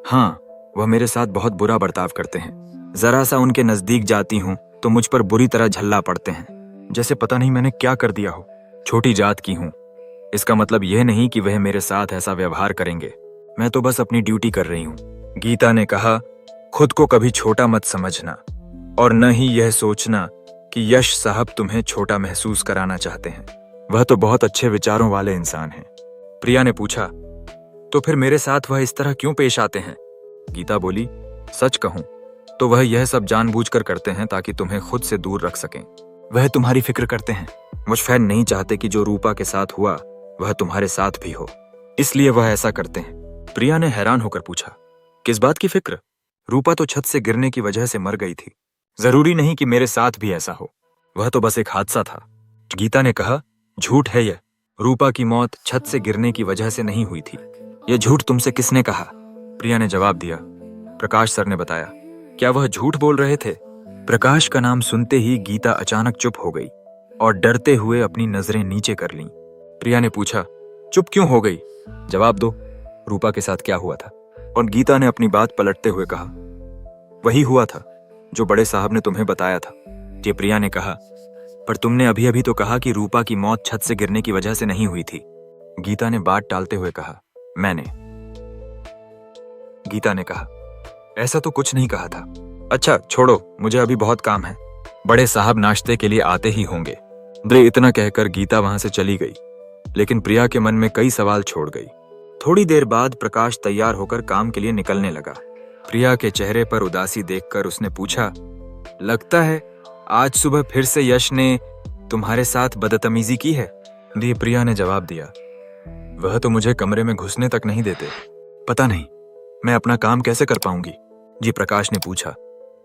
हाँ, वह मेरे साथ बहुत बुरा बर्ताव करते हैं, जरा सा उनके नजदीक जाती हूँ तो मुझ पर बुरी तरह झल्ला पड़ते हैं, जैसे पता नहीं मैंने क्या कर दिया हो। छोटी जात की हूँ, इसका मतलब यह नहीं कि वह मेरे साथ ऐसा व्यवहार करेंगे, मैं तो बस अपनी ड्यूटी कर रही हूँ। गीता ने कहा, खुद को कभी छोटा मत समझना और न ही यह सोचना कि यश साहब तुम्हें छोटा महसूस कराना चाहते हैं, वह तो बहुत अच्छे विचारों वाले इंसान हैं। प्रिया ने पूछा, तो फिर मेरे साथ वह इस तरह क्यों पेश आते हैं? गीता बोली, सच कहूं तो वह यह सब जानबूझकर करते हैं ताकि तुम्हें खुद से दूर रख सकें। वह तुम्हारी फिक्र करते हैं, मुझ फैन नहीं चाहते कि जो रूपा के साथ हुआ वह तुम्हारे साथ भी हो, इसलिए वह ऐसा करते हैं। प्रिया ने हैरान होकर पूछा, किस बात की फिक्र? रूपा तो छत से गिरने की वजह से मर गई थी, जरूरी नहीं कि मेरे साथ भी ऐसा हो, वह तो बस एक हादसा था। गीता ने कहा, झूठ है यह, रूपा की मौत छत से गिरने की वजह से नहीं हुई थी। यह झूठ तुमसे किसने कहा? प्रिया ने जवाब दिया, प्रकाश सर ने बताया। क्या वह झूठ बोल रहे थे? प्रकाश का नाम सुनते ही गीता अचानक चुप हो गई और डरते हुए अपनी नजरें नीचे कर लीं। प्रिया ने पूछा, चुप क्यों हो गई? जवाब दो, रूपा के साथ क्या हुआ था? और गीता ने अपनी बात पलटते हुए कहा, वही हुआ था जो बड़े साहब ने तुम्हें बताया था। ये प्रिया ने कहा, पर तुमने अभी अभी तो कहा कि रूपा की मौत छत से गिरने की वजह से नहीं हुई थी। गीता ने बात टालते हुए कहा, मैंने। गीता ने कहा, ऐसा तो कुछ नहीं कहा था। अच्छा छोड़ो, मुझे अभी बहुत काम है, बड़े साहब नाश्ते के लिए आते ही होंगे। इतना कहकर गीता वहां से चली गई, लेकिन प्रिया के मन में कई सवाल छोड़ गई। थोड़ी देर बाद प्रकाश तैयार होकर काम के लिए निकलने लगा। प्रिया के चेहरे पर उदासी देखकर उसने पूछा, लगता है आज सुबह फिर से यश ने तुम्हारे साथ बदतमीजी की है? प्रिया ने जवाब दिया, वह तो मुझे कमरे में घुसने तक नहीं देते, पता नहीं मैं अपना काम कैसे कर पाऊंगी। प्रकाश ने पूछा,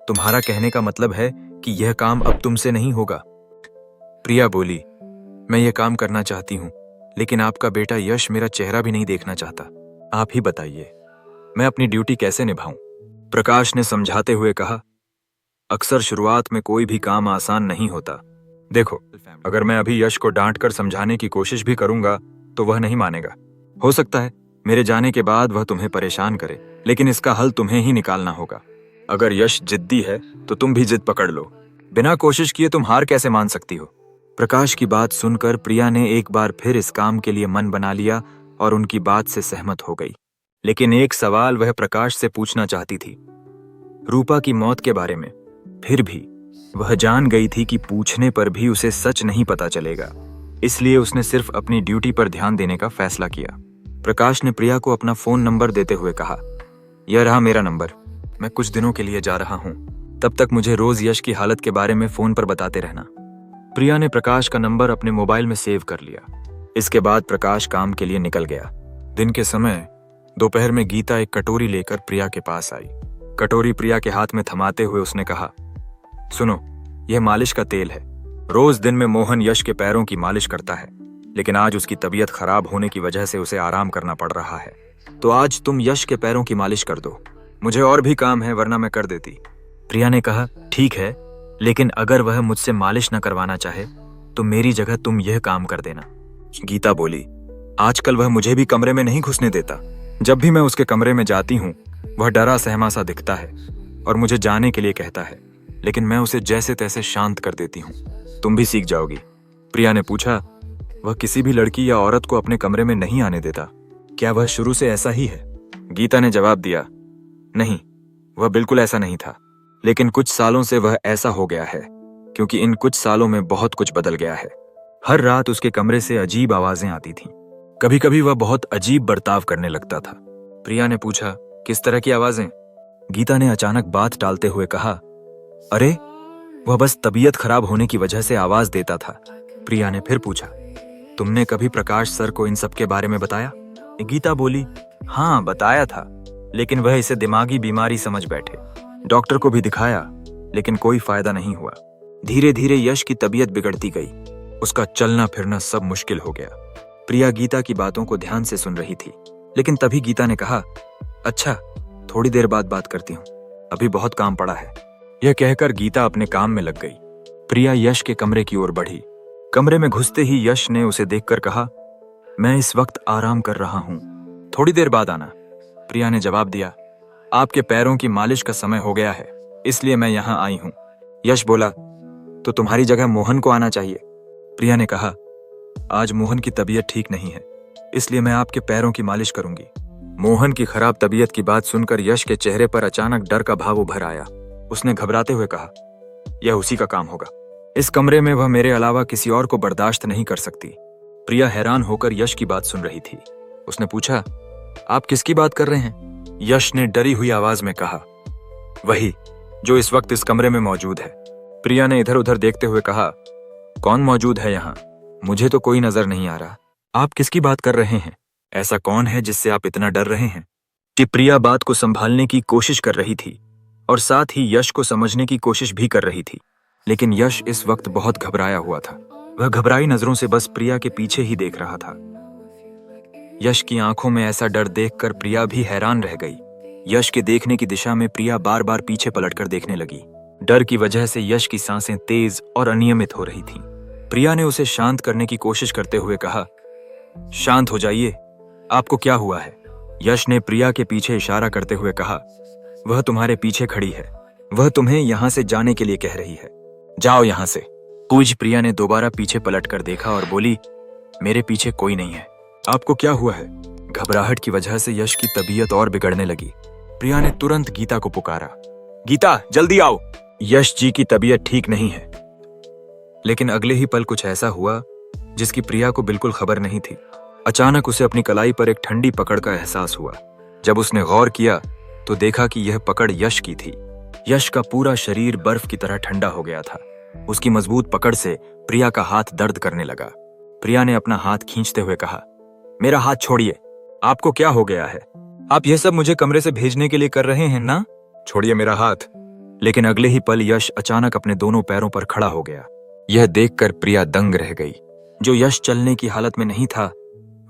तुम्हारा कहने का मतलब है कि यह काम अब तुमसे नहीं होगा? प्रिया बोली, मैं यह काम करना चाहती हूँ, लेकिन आपका बेटा यश मेरा चेहरा भी नहीं देखना चाहता। आप ही बताइए, मैं अपनी ड्यूटी कैसे निभाऊं? प्रकाश ने समझाते हुए कहा, अक्सर शुरुआत में कोई भी काम आसान नहीं होता। देखो, अगर मैं अभी यश को डांट कर समझाने की कोशिश भी करूंगा तो वह नहीं मानेगा। हो सकता है मेरे जाने के बाद वह तुम्हें परेशान करे, लेकिन इसका हल तुम्हें ही निकालना होगा। अगर यश जिद्दी है तो तुम भी जिद पकड़ लो, बिना कोशिश किए तुम हार कैसे मान सकती हो? प्रकाश की बात सुनकर प्रिया ने एक बार फिर इस काम के लिए मन बना लिया और उनकी बात से सहमत हो गई। लेकिन एक सवाल वह प्रकाश से पूछना चाहती थी, रूपा की मौत के बारे में। फिर भी वह जान गई थी कि पूछने पर भी उसे सच नहीं पता चलेगा, इसलिए उसने सिर्फ अपनी ड्यूटी पर ध्यान देने का फैसला किया। प्रकाश ने प्रिया को अपना फोन नंबर देते हुए कहा, यह रहा मेरा नंबर, मैं कुछ दिनों के लिए जा रहा हूँ, तब तक मुझे रोज यश की हालत के बारे में फोन पर बताते रहना। प्रिया ने प्रकाश का नंबर अपने मोबाइल में सेव कर लिया। इसके बाद प्रकाश काम के लिए निकल गया। दिन के समय दोपहर में गीता एक कटोरी लेकर प्रिया के पास आई। कटोरी प्रिया के हाथ में थमाते हुए उसने कहा, सुनो, यह मालिश का तेल है। रोज दिन में मोहन यश के पैरों की मालिश करता है, लेकिन आज उसकी तबीयत खराब होने की वजह से उसे आराम करना पड़ रहा है, तो आज तुम यश के पैरों की मालिश कर दो। मुझे और भी काम है, वरना मैं कर देती। प्रिया ने कहा, ठीक है, लेकिन अगर वह मुझसे मालिश न करवाना चाहे तो मेरी जगह तुम यह काम कर देना। गीता बोली, आजकल वह मुझे भी कमरे में नहीं घुसने देता। जब भी मैं उसके कमरे में जाती हूँ वह डरा सहमा सा दिखता है और मुझे जाने के लिए कहता है, लेकिन मैं उसे जैसे तैसे शांत कर देती हूँ। तुम भी सीख जाओगी। प्रिया ने पूछा, वह किसी भी लड़की या औरत को अपने कमरे में नहीं आने देता, क्या वह शुरू से ऐसा ही है? गीता ने जवाब दिया, नहीं, वह बिल्कुल ऐसा नहीं था, लेकिन कुछ सालों से वह ऐसा हो गया है, क्योंकि इन कुछ सालों में बहुत कुछ बदल गया है। हर रात उसके कमरे से अजीब आवाजें आती थीं। कभी कभी वह बहुत अजीब बर्ताव करने लगता था। प्रिया ने पूछा, किस तरह की आवाजें? गीता ने अचानक बात टालते हुए कहा, अरे वह बस तबीयत खराब होने की वजह से आवाज देता था। प्रिया ने फिर पूछा, तुमने कभी प्रकाश सर को इन सब के बारे में बताया? गीता बोली, हाँ बताया था, लेकिन वह इसे दिमागी बीमारी समझ बैठे। डॉक्टर को भी दिखाया, लेकिन कोई फायदा नहीं हुआ। धीरे धीरे यश की तबीयत बिगड़ती गई। उसका चलना फिरना सब मुश्किल हो गया। प्रिया गीता की बातों को ध्यान से सुन रही थी, लेकिन तभी गीता ने कहा, अच्छा थोड़ी देर बाद बात करती हूँ, अभी बहुत काम पड़ा है। यह कहकर गीता अपने काम में लग गई। प्रिया यश के कमरे की ओर बढ़ी। कमरे में घुसते ही यश ने उसे देखकर कहा, मैं इस वक्त आराम कर रहा हूँ, थोड़ी देर बाद आना। प्रिया ने जवाब दिया, आपके पैरों की मालिश का समय हो गया है, इसलिए मैं यहाँ आई हूँ। यश बोला, तो तुम्हारी जगह मोहन को आना चाहिए। प्रिया ने कहा, आज मोहन की तबीयत ठीक नहीं है, इसलिए मैं आपके पैरों की मालिश करूंगी। मोहन की खराब तबीयत की बात सुनकर यश के चेहरे पर अचानक डर का भाव उभर आया। उसने घबराते हुए कहा, यह उसी का काम होगा। इस कमरे में वह मेरे अलावा किसी और को बर्दाश्त नहीं कर सकती। प्रिया हैरान होकर यश की बात सुन रही थी। उसने पूछा, आप किसकी बात कर रहे हैं? यश ने डरी हुई आवाज में कहा, वही जो इस वक्त इस कमरे में मौजूद है। प्रिया ने इधर उधर देखते हुए कहा, कौन मौजूद है यहाँ? मुझे तो कोई नजर नहीं आ रहा। आप किसकी बात कर रहे हैं? ऐसा कौन है जिससे आप इतना डर रहे हैं? कि प्रिया बात को संभालने की कोशिश कर रही थी और साथ ही यश को समझने की कोशिश भी कर रही थी, लेकिन यश इस वक्त बहुत घबराया हुआ था। वह घबराई नजरों से बस प्रिया के पीछे ही देख रहा था। यश की आंखों में ऐसा डर देखकर प्रिया भी हैरान रह गई। यश के देखने की दिशा में प्रिया बार बार पीछे पलटकर देखने लगी। डर की वजह से यश की सांसें तेज और अनियमित हो रही थीं। प्रिया ने उसे शांत करने की कोशिश करते हुए कहा, शांत हो जाइए, आपको क्या हुआ है? यश ने प्रिया के पीछे इशारा करते हुए कहा, वह तुम्हारे पीछे खड़ी है, वह तुम्हें यहां से जाने के लिए कह रही है, जाओ यहां से। पूज प्रिया ने दोबारा पीछे पलटकर देखा और बोली, मेरे पीछे कोई नहीं है, आपको क्या हुआ है? घबराहट की वजह से यश की तबीयत और बिगड़ने लगी। प्रिया ने तुरंत गीता को पुकारा, गीता जल्दी आओ, यश जी की तबीयत ठीक नहीं है। लेकिन अगले ही पल कुछ ऐसा हुआ जिसकी प्रिया को बिल्कुल खबर नहीं थी। अचानक उसे अपनी कलाई पर एक ठंडी पकड़ का एहसास हुआ। जब उसने गौर किया तो देखा कि यह पकड़ यश की थी। यश का पूरा शरीर बर्फ की तरह ठंडा हो गया था। उसकी मजबूत पकड़ से प्रिया का हाथ दर्द करने लगा। प्रिया ने अपना हाथ खींचते हुए कहा, मेरा हाथ छोड़िए, आपको क्या हो गया है? आप यह सब मुझे कमरे से भेजने के लिए कर रहे हैं ना? छोड़िए मेरा हाथ। लेकिन अगले ही पल यश अचानक अपने दोनों पैरों पर खड़ा हो गया। यह देखकर प्रिया दंग रह गई। जो यश चलने की हालत में नहीं था,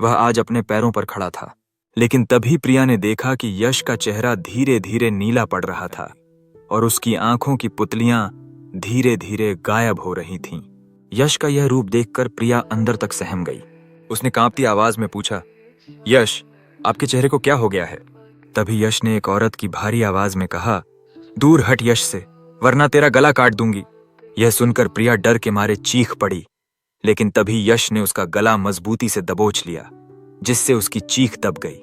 वह आज अपने पैरों पर खड़ा था। लेकिन तभी प्रिया ने देखा कि यश का चेहरा धीरे धीरे नीला पड़ रहा था और उसकी आंखों की पुतलियां धीरे धीरे गायब हो रही थीं। यश का यह रूप देखकर प्रिया अंदर तक सहम गई। उसने कांपती आवाज में पूछा, यश आपके चेहरे को क्या हो गया है? तभी यश ने एक औरत की भारी आवाज में कहा, दूर हट यश से, वरना तेरा गला काट दूंगी। यह सुनकर प्रिया डर के मारे चीख पड़ी, लेकिन तभी यश ने उसका गला मजबूती से दबोच लिया, जिससे उसकी चीख दब गई।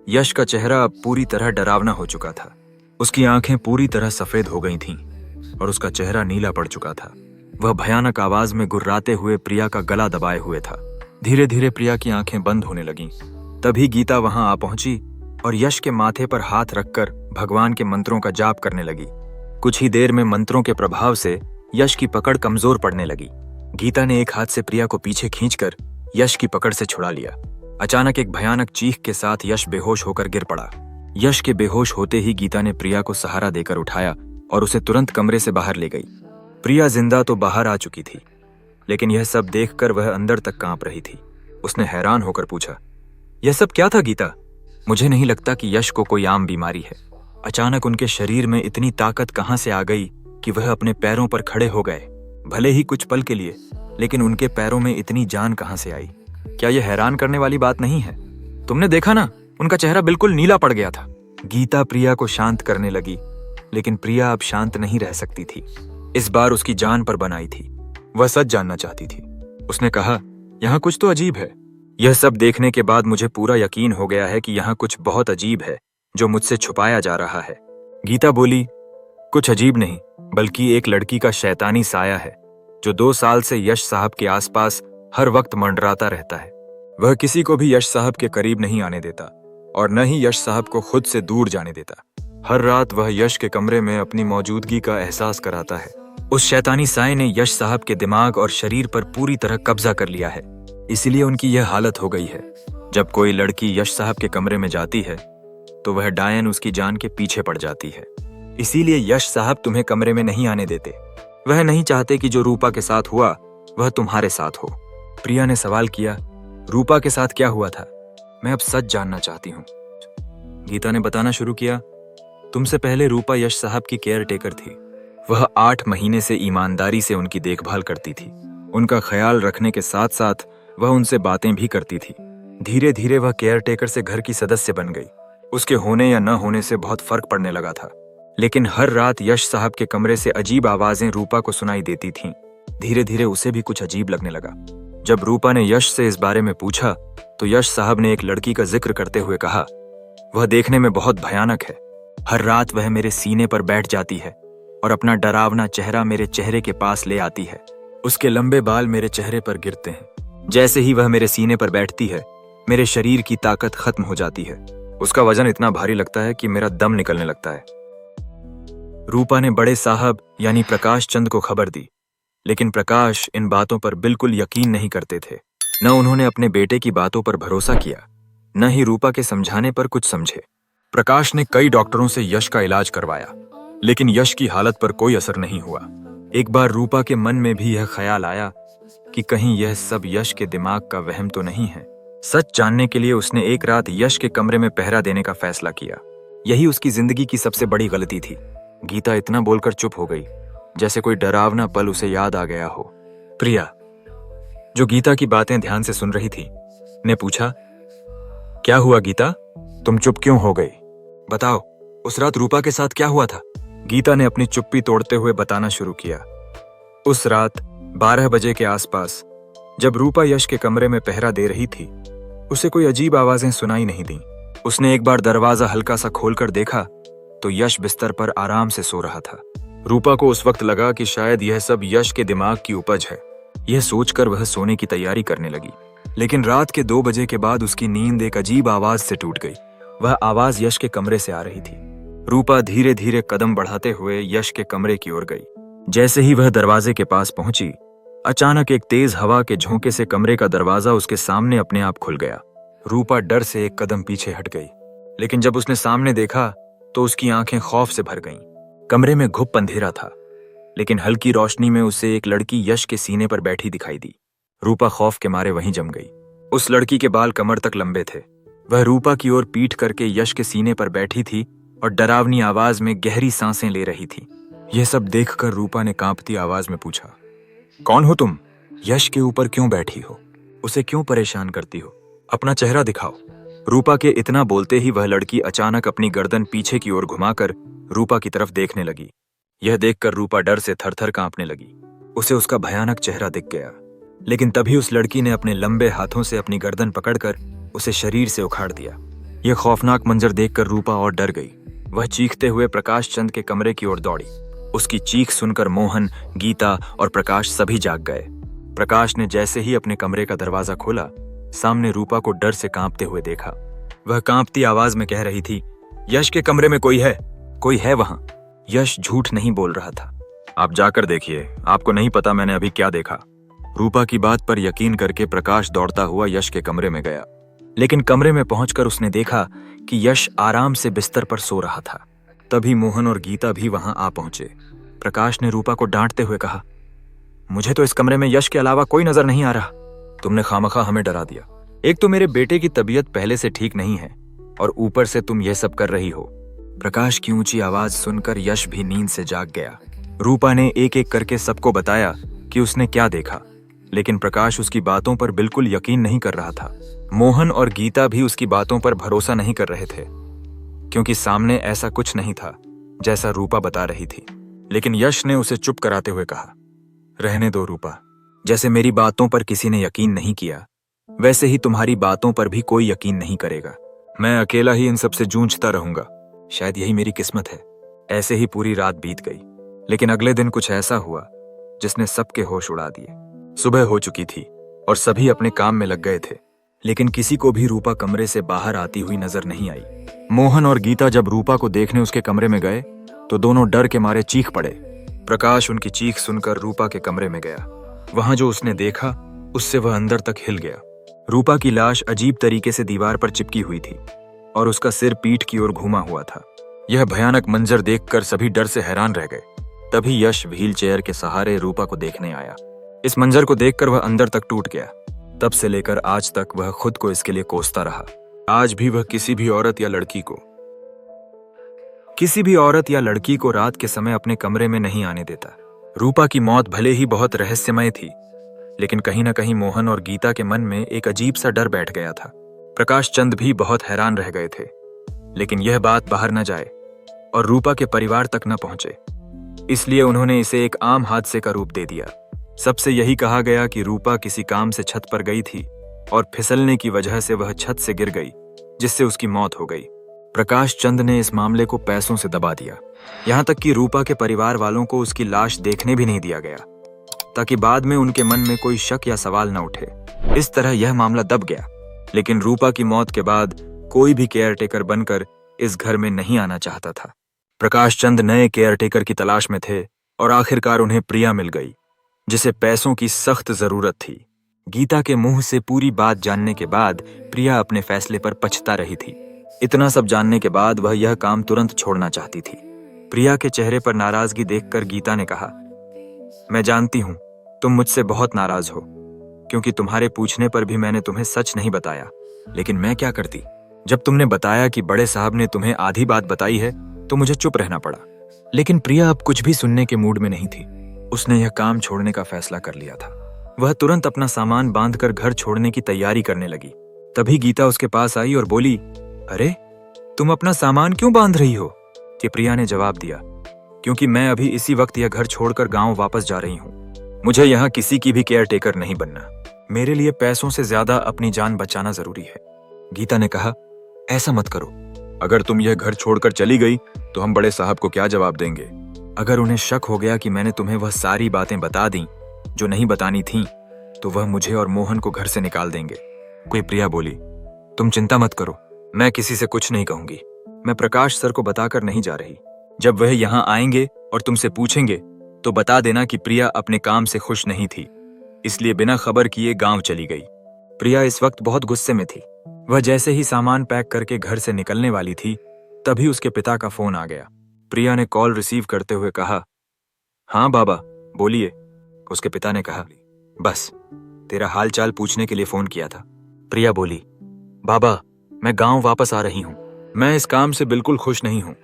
यश का चेहरा अब पूरी तरह डरावना हो चुका था। उसकी आंखें पूरी तरह सफेद हो गई थीं और उसका चेहरा नीला पड़ चुका था। वह भयानक आवाज में गुर्राते हुए प्रिया का गला दबाए हुए था। धीरे धीरे प्रिया की आंखें बंद होने लगीं। तभी गीता वहां आ पहुंची और यश के माथे पर हाथ रखकर भगवान के मंत्रों का जाप करने लगी। कुछ ही देर में मंत्रों के प्रभाव से यश की पकड़ कमजोर पड़ने लगी। गीता ने एक हाथ से प्रिया को पीछे खींचकर यश की पकड़ से छुड़ा लिया। अचानक एक भयानक चीख के साथ यश बेहोश होकर गिर पड़ा। यश के बेहोश होते ही गीता ने प्रिया को सहारा देकर उठाया और उसे तुरंत कमरे से बाहर ले गई। प्रिया जिंदा तो बाहर आ चुकी थी, लेकिन यह सब देखकर वह अंदर तक कांप रही थी। उसने हैरान होकर पूछा, यह सब क्या था गीता? मुझे नहीं लगता कि यश को कोई आम बीमारी है। अचानक उनके शरीर में इतनी ताकत कहां से आ गई कि वह अपने पैरों पर खड़े हो गए, भले ही कुछ पल के लिए, लेकिन उनके पैरों में इतनी जान कहां से आई? क्या यह हैरान करने वाली बात नहीं है? तुमने देखा ना, उनका चेहरा बिल्कुल नीला पड़ गया था। गीता प्रिया को शांत करने लगी, लेकिन प्रिया अब शांत नहीं रह सकती थी। इस बार उसकी जान पर बनाई थी। वह सच जानना चाहती थी। उसने कहा, यहाँ कुछ तो अजीब है। यह सब देखने के बाद मुझे पूरा यकीन हो गया है कि यहाँ कुछ बहुत अजीब है जो मुझसे छुपाया जा रहा है। गीता बोली, कुछ अजीब नहीं, बल्कि एक लड़की का शैतानी साया है जो 2 साल से यश साहब के आसपास हर वक्त मंडराता रहता है। वह किसी को भी यश साहब के करीब नहीं आने देता और न ही यश साहब को खुद से दूर जाने देता। हर रात वह यश के कमरे में अपनी मौजूदगी का एहसास कराता है। उस शैतानी साए ने यश साहब के दिमाग और शरीर पर पूरी तरह कब्जा कर लिया है, इसीलिए उनकी यह हालत हो गई है। जब कोई लड़की यश साहब के कमरे में जाती है तो वह डायन उसकी जान के पीछे पड़ जाती है। इसीलिए यश साहब तुम्हें कमरे में नहीं आने देते। वह नहीं चाहते कि जो रूपा के साथ हुआ वह तुम्हारे साथ हो। प्रिया ने सवाल किया, रूपा के साथ क्या हुआ था? मैं अब सच जानना चाहती हूँ। गीता ने बताना शुरू किया, तुमसे पहले रूपा यश साहब की केयर टेकर थी। वह 8 महीने से ईमानदारी से उनकी देखभाल करती थी। उनका ख्याल रखने के साथ साथ वह उनसे बातें भी करती थी। धीरे धीरे वह केयर टेकर से घर की सदस्य बन गई। उसके होने या न होने से बहुत फर्क पड़ने लगा था। लेकिन हर रात यश साहब के कमरे से अजीब आवाजें रूपा को सुनाई देती थीं। धीरे धीरे उसे भी कुछ अजीब लगने लगा। जब रूपा ने यश से इस बारे में पूछा तो यश साहब ने एक लड़की का जिक्र करते हुए कहा, वह देखने में बहुत भयानक है। हर रात वह मेरे सीने पर बैठ जाती है और अपना डरावना चेहरा मेरे चेहरे के पास ले आती है। उसके लंबे बाल मेरे चेहरे पर गिरते हैं। जैसे ही वह मेरे सीने पर बैठती है मेरे शरीर की ताकत खत्म हो जाती है। उसका वजन इतना भारी लगता है कि मेरा दम निकलने लगता है। रूपा ने बड़े साहब यानी प्रकाश चंद को खबर दी, लेकिन प्रकाश इन बातों पर बिल्कुल यकीन नहीं करते थे। न उन्होंने अपने बेटे की बातों पर भरोसा किया, न ही रूपा के समझाने पर कुछ समझे। प्रकाश ने कई डॉक्टरों से यश का इलाज करवाया, लेकिन यश की हालत पर कोई असर नहीं हुआ। एक बार रूपा के मन में भी यह ख्याल आया कि कहीं यह सब यश के दिमाग का वहम तो नहीं है। सच जानने के लिए उसने एक रात यश के कमरे में पहरा देने का फैसला किया। यही उसकी जिंदगी की सबसे बड़ी गलती थी। गीता इतना बोलकर चुप हो गई जैसे कोई डरावना पल उसे याद आ गया हो। प्रिया, जो गीता की बातें ध्यान से सुन रही थी, ने पूछा, क्या हुआ गीता, तुम चुप क्यों हो गई? बताओ, उस रात रूपा के साथ क्या हुआ था? गीता ने अपनी चुप्पी तोड़ते हुए बताना शुरू किया। उस रात 12 बजे के आसपास जब रूपा यश के कमरे में पहरा दे रही थी, उसे कोई अजीब आवाजें सुनाई नहीं दी। उसने एक बार दरवाजा हल्का सा खोलकर देखा तो यश बिस्तर पर आराम से सो रहा था। रूपा को उस वक्त लगा कि शायद यह सब यश के दिमाग की उपज है। यह सोचकर वह सोने की तैयारी करने लगी, लेकिन रात के 2 बजे के बाद उसकी नींद एक अजीब आवाज से टूट गई। वह आवाज यश के कमरे से आ रही थी। रूपा धीरे धीरे कदम बढ़ाते हुए यश के कमरे की ओर गई। जैसे ही वह दरवाजे के पास पहुंची, अचानक एक तेज हवा के झोंके से कमरे का दरवाजा उसके सामने अपने आप खुल गया। रूपा डर से एक कदम पीछे हट गई, लेकिन जब उसने सामने देखा तो उसकी आंखें खौफ से भर गईं। कमरे में घुप अंधेरा था, लेकिन हल्की रोशनी में उसे एक लड़की यश के सीने पर बैठी दिखाई दी। रूपा खौफ के मारे वहीं जम गई। उस लड़की के बाल कमर तक लंबे थे। वह रूपा की ओर पीठ करके यश के सीने पर बैठी थी और डरावनी आवाज में गहरी सांसें ले रही थी। यह सब देखकर रूपा ने कांपती आवाज में पूछा, कौन हो तुम? यश के ऊपर क्यों बैठी हो? उसे क्यों परेशान करती हो? अपना चेहरा दिखाओ। रूपा के इतना बोलते ही वह लड़की अचानक अपनी गर्दन पीछे की ओर घुमाकर रूपा की तरफ देखने लगी। यह देखकर रूपा डर से थरथर कांपने लगी। उसे उसका भयानक चेहरा दिख गया, लेकिन तभी उस लड़की ने अपने लंबे हाथों से अपनी गर्दन पकड़कर उसे शरीर से उखाड़ दिया। यह खौफनाक मंजर देखकर रूपा और डर गई। वह चीखते हुए प्रकाश चंद के कमरे की ओर दौड़ी। उसकी चीख सुनकर मोहन, गीता और प्रकाश सभी जाग गए। प्रकाश ने जैसे ही अपने कमरे का दरवाजा खोला, सामने रूपा को डर से कांपते हुए देखा। वह कांपती आवाज में कह रही थी, यश के कमरे में कोई है वहां। यश झूठ नहीं बोल रहा था। आप जाकर देखिए, आपको नहीं पता मैंने अभी क्या देखा। रूपा की बात पर यकीन करके प्रकाश दौड़ता हुआ यश के कमरे में गया, लेकिन कमरे में पहुंचकर उसने देखा कि यश आराम से बिस्तर पर सो रहा था। तभी मोहन और गीता भी वहां आ पहुंचे। प्रकाश ने रूपा को डांटते हुए कहा, मुझे तो इस कमरे में यश के अलावा कोई नजर नहीं आ रहा। तुमने खामखा हमें डरा दिया। एक तो मेरे बेटे की तबीयत पहले से ठीक नहीं है और ऊपर से तुम यह सब कर रही हो। प्रकाश की ऊंची आवाज सुनकर यश भी नींद से जाग गया। रूपा ने एक एक करके सबको बताया कि उसने क्या देखा, लेकिन प्रकाश उसकी बातों पर बिल्कुल यकीन नहीं कर रहा था। मोहन और गीता भी उसकी बातों पर भरोसा नहीं कर रहे थे, क्योंकि सामने ऐसा कुछ नहीं था जैसा रूपा बता रही थी। लेकिन यश ने उसे चुप कराते हुए कहा, रहने दो रूपा, जैसे मेरी बातों पर किसी ने यकीन नहीं किया, वैसे ही तुम्हारी बातों पर भी कोई यकीन नहीं करेगा। मैं अकेला ही इन सब से जूझता रहूंगा। शायद यही मेरी किस्मत है। ऐसे ही पूरी रात बीत गई, लेकिन अगले दिन कुछ ऐसा हुआ जिसने सबके होश उड़ा दिए। सुबह हो चुकी थी और सभी अपने काम में लग गए थे, लेकिन किसी को भी रूपा कमरे से बाहर आती हुई नजर नहीं आई। मोहन और गीता जब रूपा को देखने उसके कमरे में गए तो दोनों डर के मारे चीख पड़े। प्रकाश उनकी चीख सुनकर रूपा के कमरे में गया। वहां जो उसने देखा उससे वह अंदर तक हिल गया। रूपा की लाश अजीब तरीके से दीवार पर चिपकी हुई थी और उसका सिर पीठ की ओर घूमा हुआ था। यह भयानक मंजर देखकर सभी डर से हैरान रह गए। तभी यश व्हील चेयर के सहारे रूपा को देखने आया। इस मंजर को देखकर वह अंदर तक टूट गया। तब से लेकर आज तक वह खुद को इसके लिए कोसता रहा। आज भी वह किसी भी औरत या लड़की को रात के समय अपने कमरे में नहीं आने देता। रूपा की मौत भले ही बहुत रहस्यमय थी, लेकिन कहीं ना कहीं मोहन और गीता के मन में एक अजीब सा डर बैठ गया था। प्रकाश चंद भी बहुत हैरान रह गए थे, लेकिन यह बात बाहर न जाए और रूपा के परिवार तक न पहुंचे, इसलिए उन्होंने इसे एक आम हादसे का रूप दे दिया। सबसे यही कहा गया कि रूपा किसी काम से छत पर गई थी और फिसलने की वजह से वह छत से गिर गई, जिससे उसकी मौत हो गई। प्रकाश चंद ने इस मामले को पैसों से दबा दिया, यहाँ तक कि रूपा के परिवार वालों को उसकी लाश देखने भी नहीं दिया गया, ताकि बाद में उनके मन में कोई शक या सवाल न उठे। इस तरह यह मामला दब गया। लेकिन रूपा की मौत के बाद कोई भी केयरटेकर बनकर इस घर में नहीं आना चाहता था। प्रकाश चंद नए केयरटेकर की तलाश में थे और आखिरकार उन्हें प्रिया मिल गई, जिसे पैसों की सख्त जरूरत थी। गीता के मुंह से पूरी बात जानने के बाद प्रिया अपने फैसले पर पछता रही थी। इतना सब जानने के बाद वह यह काम तुरंत छोड़ना चाहती थी। प्रिया के चेहरे पर नाराजगी देखकर गीता ने कहा, मैं जानती हूं तुम मुझसे बहुत नाराज हो, क्योंकि तुम्हारे पूछने पर भी मैंने तुम्हें सच नहीं बताया। लेकिन मैं क्या करती? जब तुमने बताया कि बड़े साहब ने तुम्हें आधी बात बताई है तो मुझे चुप रहना पड़ा। लेकिन प्रिया अब कुछ भी सुनने के मूड में नहीं थी। उसने यह काम छोड़ने का फैसला कर लिया था। वह तुरंत अपना सामान बांधकर घर छोड़ने की तैयारी करने लगी। तभी गीता उसके पास आई और बोली, अरे तुम अपना सामान क्यों बांध रही हो? कि प्रिया ने जवाब दिया, क्योंकि मैं अभी इसी वक्त यह घर छोड़कर गांव वापस जा रही हूँ। मुझे यहाँ किसी की भी केयर टेकर नहीं बनना। मेरे लिए पैसों से ज्यादा अपनी जान बचाना जरूरी है। गीता ने कहा, ऐसा मत करो। अगर तुम यह घर छोड़कर चली गई तो हम बड़े साहब को क्या जवाब देंगे? अगर उन्हें शक हो गया कि मैंने तुम्हें वह सारी बातें बता दी जो नहीं बतानी थीं, तो वह मुझे और मोहन को घर से निकाल देंगे। कोई प्रिया बोली, तुम चिंता मत करो, मैं किसी से कुछ नहीं कहूंगी। मैं प्रकाश सर को बताकर नहीं जा रही। जब वह यहाँ आएंगे और तुमसे पूछेंगे तो बता देना कि प्रिया अपने काम से खुश नहीं थी, इसलिए बिना खबर किए गांव चली गई। प्रिया इस वक्त बहुत गुस्से में थी। वह जैसे ही सामान पैक करके घर से निकलने वाली थी, तभी उसके पिता का फोन आ गया। प्रिया ने कॉल रिसीव करते हुए कहा, हाँ बाबा बोलिए। उसके पिता ने कहा, बस तेरा हाल चाल पूछने के लिए फोन किया था। प्रिया बोली, बाबा मैं गांव वापस आ रही हूँ। मैं इस काम से बिल्कुल खुश नहीं हूँ।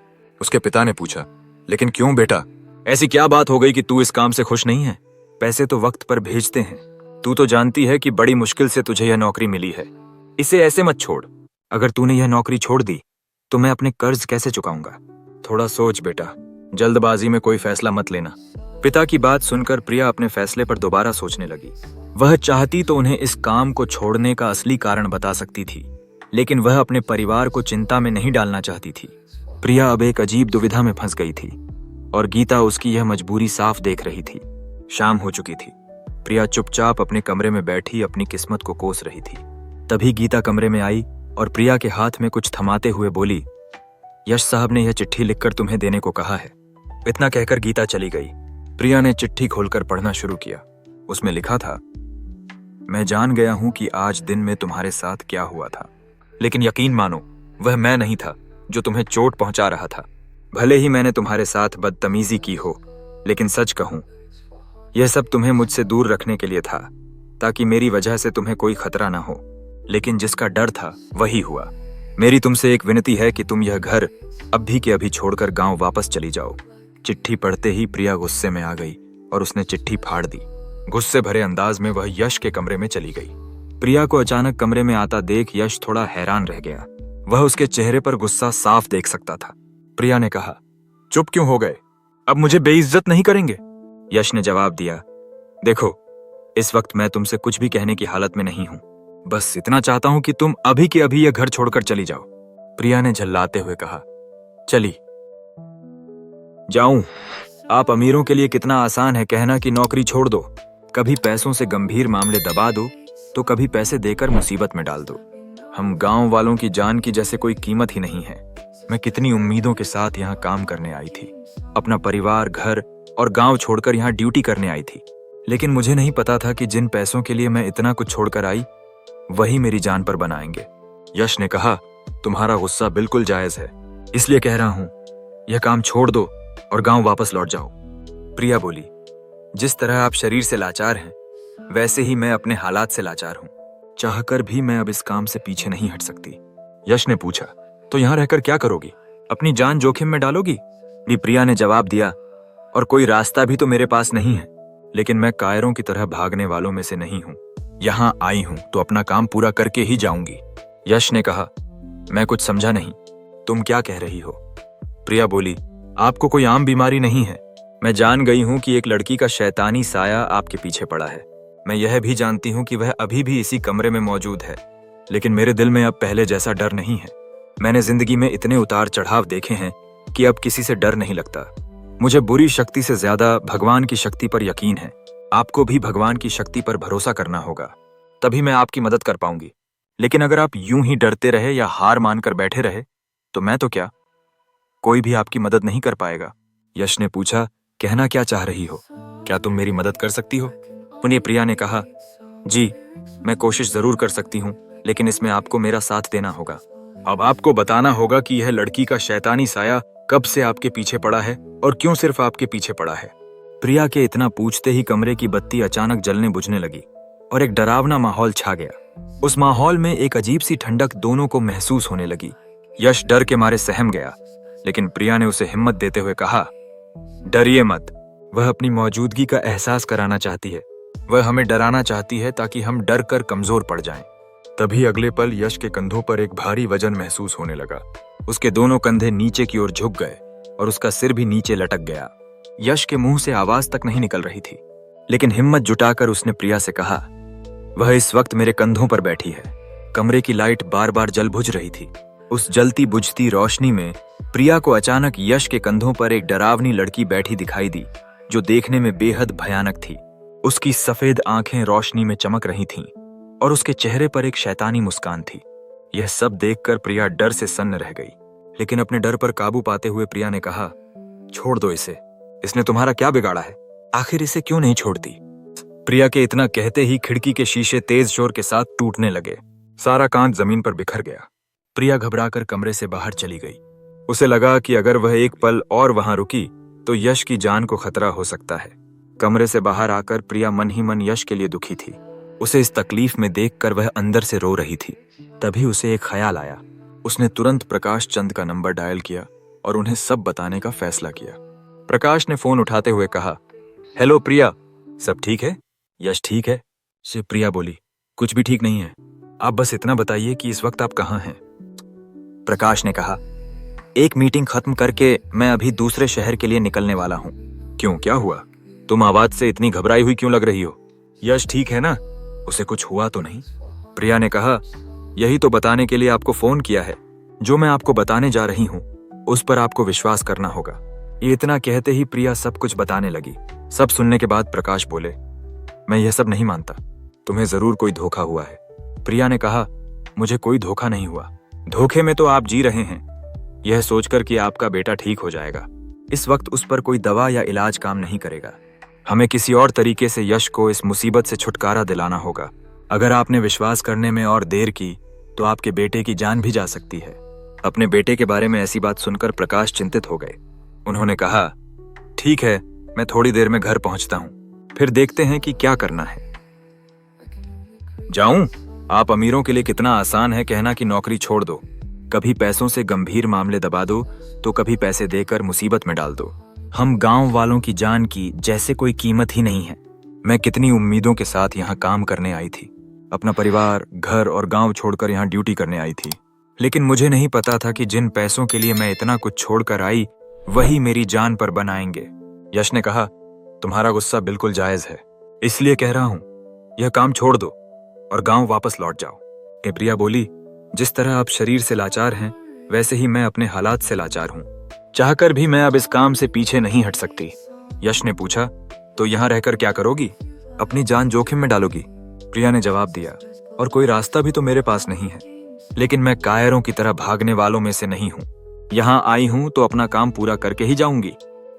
उसके पिता ने पूछा, लेकिन क्यों बेटा? ऐसी क्या बात हो गई कि तू इस काम से खुश नहीं है? पैसे तो वक्त पर भेजते हैं। तू तो जानती है कि बड़ी मुश्किल से तुझे यह नौकरी मिली है। इसे ऐसे मत छोड़। अगर तूने यह नौकरी छोड़ दी तो मैं अपने कर्ज कैसे चुकाऊंगा? थोड़ा सोच बेटा, जल्दबाजी में कोई फैसला मत लेना। पिता की बात सुनकर प्रिया अपने फैसले पर दोबारा सोचने लगी। वह चाहती तो उन्हें इस काम को छोड़ने का असली कारण बता सकती थी, लेकिन वह अपने परिवार को चिंता में नहीं डालना चाहती थी। प्रिया अब एक अजीब दुविधा में फंस गई थी और गीता उसकी यह मजबूरी साफ देख रही थी। शाम हो चुकी थी। प्रिया चुपचाप अपने कमरे में बैठी अपनी किस्मत को कोस रही थी। तभी गीता कमरे में आई और प्रिया के हाथ में कुछ थमाते हुए बोली, यश साहब ने यह चिट्ठी लिखकर तुम्हें देने को कहा है। इतना कहकर गीता चली गई। प्रिया ने चिट्ठी खोलकर पढ़ना शुरू किया। उसमें लिखा था, मैं जान गया हूं कि आज दिन में तुम्हारे साथ क्या हुआ था, लेकिन यकीन मानो वह मैं नहीं था जो तुम्हें चोट पहुंचा रहा था। भले ही मैंने तुम्हारे साथ बदतमीजी की हो, लेकिन सच कहूं यह सब तुम्हें मुझसे दूर रखने के लिए था, ताकि मेरी वजह से तुम्हें कोई खतरा ना हो। लेकिन जिसका डर था वही हुआ। मेरी तुमसे एक विनती है कि तुम यह घर अभी के अभी छोड़कर गांव वापस चली जाओ। चिट्ठी पढ़ते ही प्रिया गुस्से में आ गई और उसने चिट्ठी फाड़ दी। गुस्से भरे अंदाज में वह यश के कमरे में चली गई। प्रिया को अचानक कमरे में आता देख यश थोड़ा हैरान रह गया। वह उसके चेहरे पर गुस्सा साफ देख सकता था। प्रिया ने कहा, चुप क्यों हो गए? अब मुझे बेइज्जत नहीं करेंगे? यश ने जवाब दिया, देखो इस वक्त मैं तुमसे कुछ भी कहने की हालत में नहीं हूं। बस इतना चाहता हूं कि तुम अभी के अभी यह घर छोड़कर चली जाओ। प्रिया ने झल्लाते हुए कहा, चली जाऊं? आप अमीरों के लिए कितना आसान है कहना कि नौकरी छोड़ दो। कभी पैसों से गंभीर मामले दबा दो तो कभी पैसे देकर मुसीबत में डाल दो। हम गांव वालों की जान की जैसे कोई कीमत ही नहीं है। मैं कितनी उम्मीदों के साथ यहाँ काम करने आई थी। अपना परिवार, घर और गांव छोड़कर यहाँ ड्यूटी करने आई थी। लेकिन मुझे नहीं पता था कि जिन पैसों के लिए मैं इतना कुछ छोड़कर आई वही मेरी जान पर बनाएंगे। यश ने कहा, तुम्हारा गुस्सा बिल्कुल जायज है, इसलिए कह रहा हूं, यह काम छोड़ दो और गांव वापस लौट जाओ। प्रिया बोली, जिस तरह आप शरीर से लाचार हैं, वैसे ही मैं अपने हालात से लाचार हूं। चाहकर भी मैं अब इस काम से पीछे नहीं हट सकती। यश ने पूछा, तो यहां रहकर क्या करोगी? अपनी जान जोखिम में डालोगी? प्रिया ने जवाब दिया, और कोई रास्ता भी तो मेरे पास नहीं है, लेकिन मैं कायरों की तरह भागने वालों में से नहीं हूं। यहां आई हूं तो अपना काम पूरा करके ही जाऊंगी। यश ने कहा, मैं कुछ समझा नहीं, तुम क्या कह रही हो? प्रिया बोली, आपको कोई आम बीमारी नहीं है। मैं जान गई हूं कि एक लड़की का शैतानी साया आपके पीछे पड़ा है। मैं यह भी जानती हूं कि वह अभी भी इसी कमरे में मौजूद है, लेकिन मेरे दिल में अब पहले जैसा डर नहीं है। मैंने जिंदगी में इतने उतार चढ़ाव देखे हैं कि अब किसी से डर नहीं लगता। मुझे बुरी शक्ति से ज्यादा भगवान की शक्ति पर यकीन है। आपको भी भगवान की शक्ति पर भरोसा करना होगा, तभी मैं आपकी मदद कर पाऊंगी। लेकिन अगर आप यूं ही डरते रहे या हार मानकर बैठे रहे, तो मैं तो क्या, कोई भी आपकी मदद नहीं कर पाएगा। यश ने पूछा, कहना क्या चाह रही हो? क्या तुम मेरी मदद कर सकती हो? पुनः प्रिया ने कहा, जी, मैं कोशिश जरूर कर सकती हूँ, लेकिन इसमें आपको मेरा साथ देना होगा। अब आपको बताना होगा कि यह लड़की का शैतानी साया कब से आपके पीछे पड़ा है और क्यों सिर्फ आपके पीछे पड़ा है। प्रिया के इतना पूछते ही कमरे की बत्ती अचानक जलने बुझने लगी और एक डरावना माहौल छा गया। उस माहौल में एक अजीब सी ठंडक दोनों को महसूस होने लगी। यश डर के मारे सहम गया, लेकिन प्रिया ने उसे हिम्मत देते हुए कहा, डरिए मत। वह अपनी मौजूदगी का एहसास कराना चाहती है। वह हमें डराना चाहती है ताकि हम डर कर कमजोर पड़ जाएं। तभी अगले पल यश के कंधों पर एक भारी वजन महसूस होने लगा। उसके दोनों कंधे नीचे की ओर झुक गए और उसका सिर भी नीचे लटक गया। यश के मुंह से आवाज तक नहीं निकल रही थी, लेकिन हिम्मत जुटाकर उसने प्रिया से कहा, वह इस वक्त मेरे कंधों पर बैठी है। कमरे की लाइट बार बार जल बुझ रही थी। उस जलती बुझती रोशनी में प्रिया को अचानक यश के कंधों पर एक डरावनी लड़की बैठी दिखाई दी, जो देखने में बेहद भयानक थी। उसकी सफेद आंखें रोशनी में चमक रही थीं और उसके चेहरे पर एक शैतानी मुस्कान थी। यह सब देखकर प्रिया डर से सन्न रह गई, लेकिन अपने डर पर काबू पाते हुए प्रिया ने कहा, छोड़ दो इसे, इसने तुम्हारा क्या बिगाड़ा है? आखिर इसे क्यों नहीं छोड़ती? प्रिया के इतना कहते ही खिड़की के शीशे तेज शोर के साथ टूटने लगे। सारा कांच जमीन पर बिखर गया। प्रिया घबराकर कमरे से बाहर चली गई। उसे लगा कि अगर वह एक पल और वहां रुकी तो यश की जान को खतरा हो सकता है। कमरे से बाहर आकर प्रिया मन ही मन यश के लिए दुखी थी। उसे इस तकलीफ में देखकर वह अंदर से रो रही थी। तभी उसे एक ख्याल आया। उसने तुरंत प्रकाश चंद का नंबर डायल किया और उन्हें सब बताने का फैसला किया। प्रकाश ने फोन उठाते हुए कहा, हेलो प्रिया, सब ठीक है? यश ठीक है, से प्रिया बोली। कुछ भी ठीक नहीं है, आप बस इतना बताइए कि इस वक्त आप कहाँ हैं? प्रकाश ने कहा, एक मीटिंग खत्म करके मैं अभी दूसरे शहर के लिए निकलने वाला हूँ। क्यों, क्या हुआ? तुम आवाज से इतनी घबराई हुई क्यों लग रही हो? यश ठीक है ना? उसे कुछ हुआ तो नहीं? प्रिया ने कहा, यही तो बताने के लिए आपको फोन किया है। जो मैं आपको बताने जा रही हूँ उस पर आपको विश्वास करना होगा। ये इतना कहते ही प्रिया सब कुछ बताने लगी। सब सुनने के बाद प्रकाश बोले, मैं यह सब नहीं मानता, तुम्हें जरूर कोई धोखा हुआ है। प्रिया ने कहा, मुझे कोई धोखा नहीं हुआ। धोखे में तो आप जी रहे हैं, यह सोचकर कि आपका बेटा ठीक हो जाएगा। इस वक्त उस पर कोई दवा या इलाज काम नहीं करेगा। हमें किसी और तरीके से यश को इस मुसीबत से छुटकारा दिलाना होगा। अगर आपने विश्वास करने में और देर की तो आपके बेटे की जान भी जा सकती है। अपने बेटे के बारे में ऐसी बात सुनकर प्रकाश चिंतित हो गए। उन्होंने कहा, ठीक है, मैं थोड़ी देर में घर पहुंचता हूं, फिर देखते हैं कि क्या करना है। जाऊं? आप अमीरों के लिए कितना आसान है कहना कि नौकरी छोड़ दो। कभी पैसों से गंभीर मामले दबा दो तो कभी पैसे देकर मुसीबत में डाल दो। हम गांव वालों की जान की जैसे कोई कीमत ही नहीं है। मैं कितनी उम्मीदों के साथ यहाँ काम करने आई थी। अपना परिवार, घर और गांव छोड़कर यहाँ ड्यूटी करने आई थी, लेकिन मुझे नहीं पता था कि जिन पैसों के लिए मैं इतना कुछ छोड़कर आई वही मेरी जान पर बनाएंगे। यश ने कहा, तुम्हारा गुस्सा बिल्कुल जायज है, इसलिए कह रहा हूं, यह काम छोड़ दो और गांव वापस लौट जाओ। प्रिया बोली, जिस तरह आप शरीर से लाचार हैं, वैसे ही मैं अपने हालात से लाचार हूं। चाहकर भी मैं अब इस काम से पीछे नहीं हट सकती। यश ने पूछा, तो यहाँ रहकर क्या करोगी? अपनी जान जोखिम में डालोगी? प्रिया ने जवाब दिया, और कोई रास्ता भी तो मेरे पास नहीं है, लेकिन मैं कायरों की तरह भागने वालों में से नहीं हूँ। यहाँ आई हूँ तो अपना काम पूरा करके ही जाऊंगी।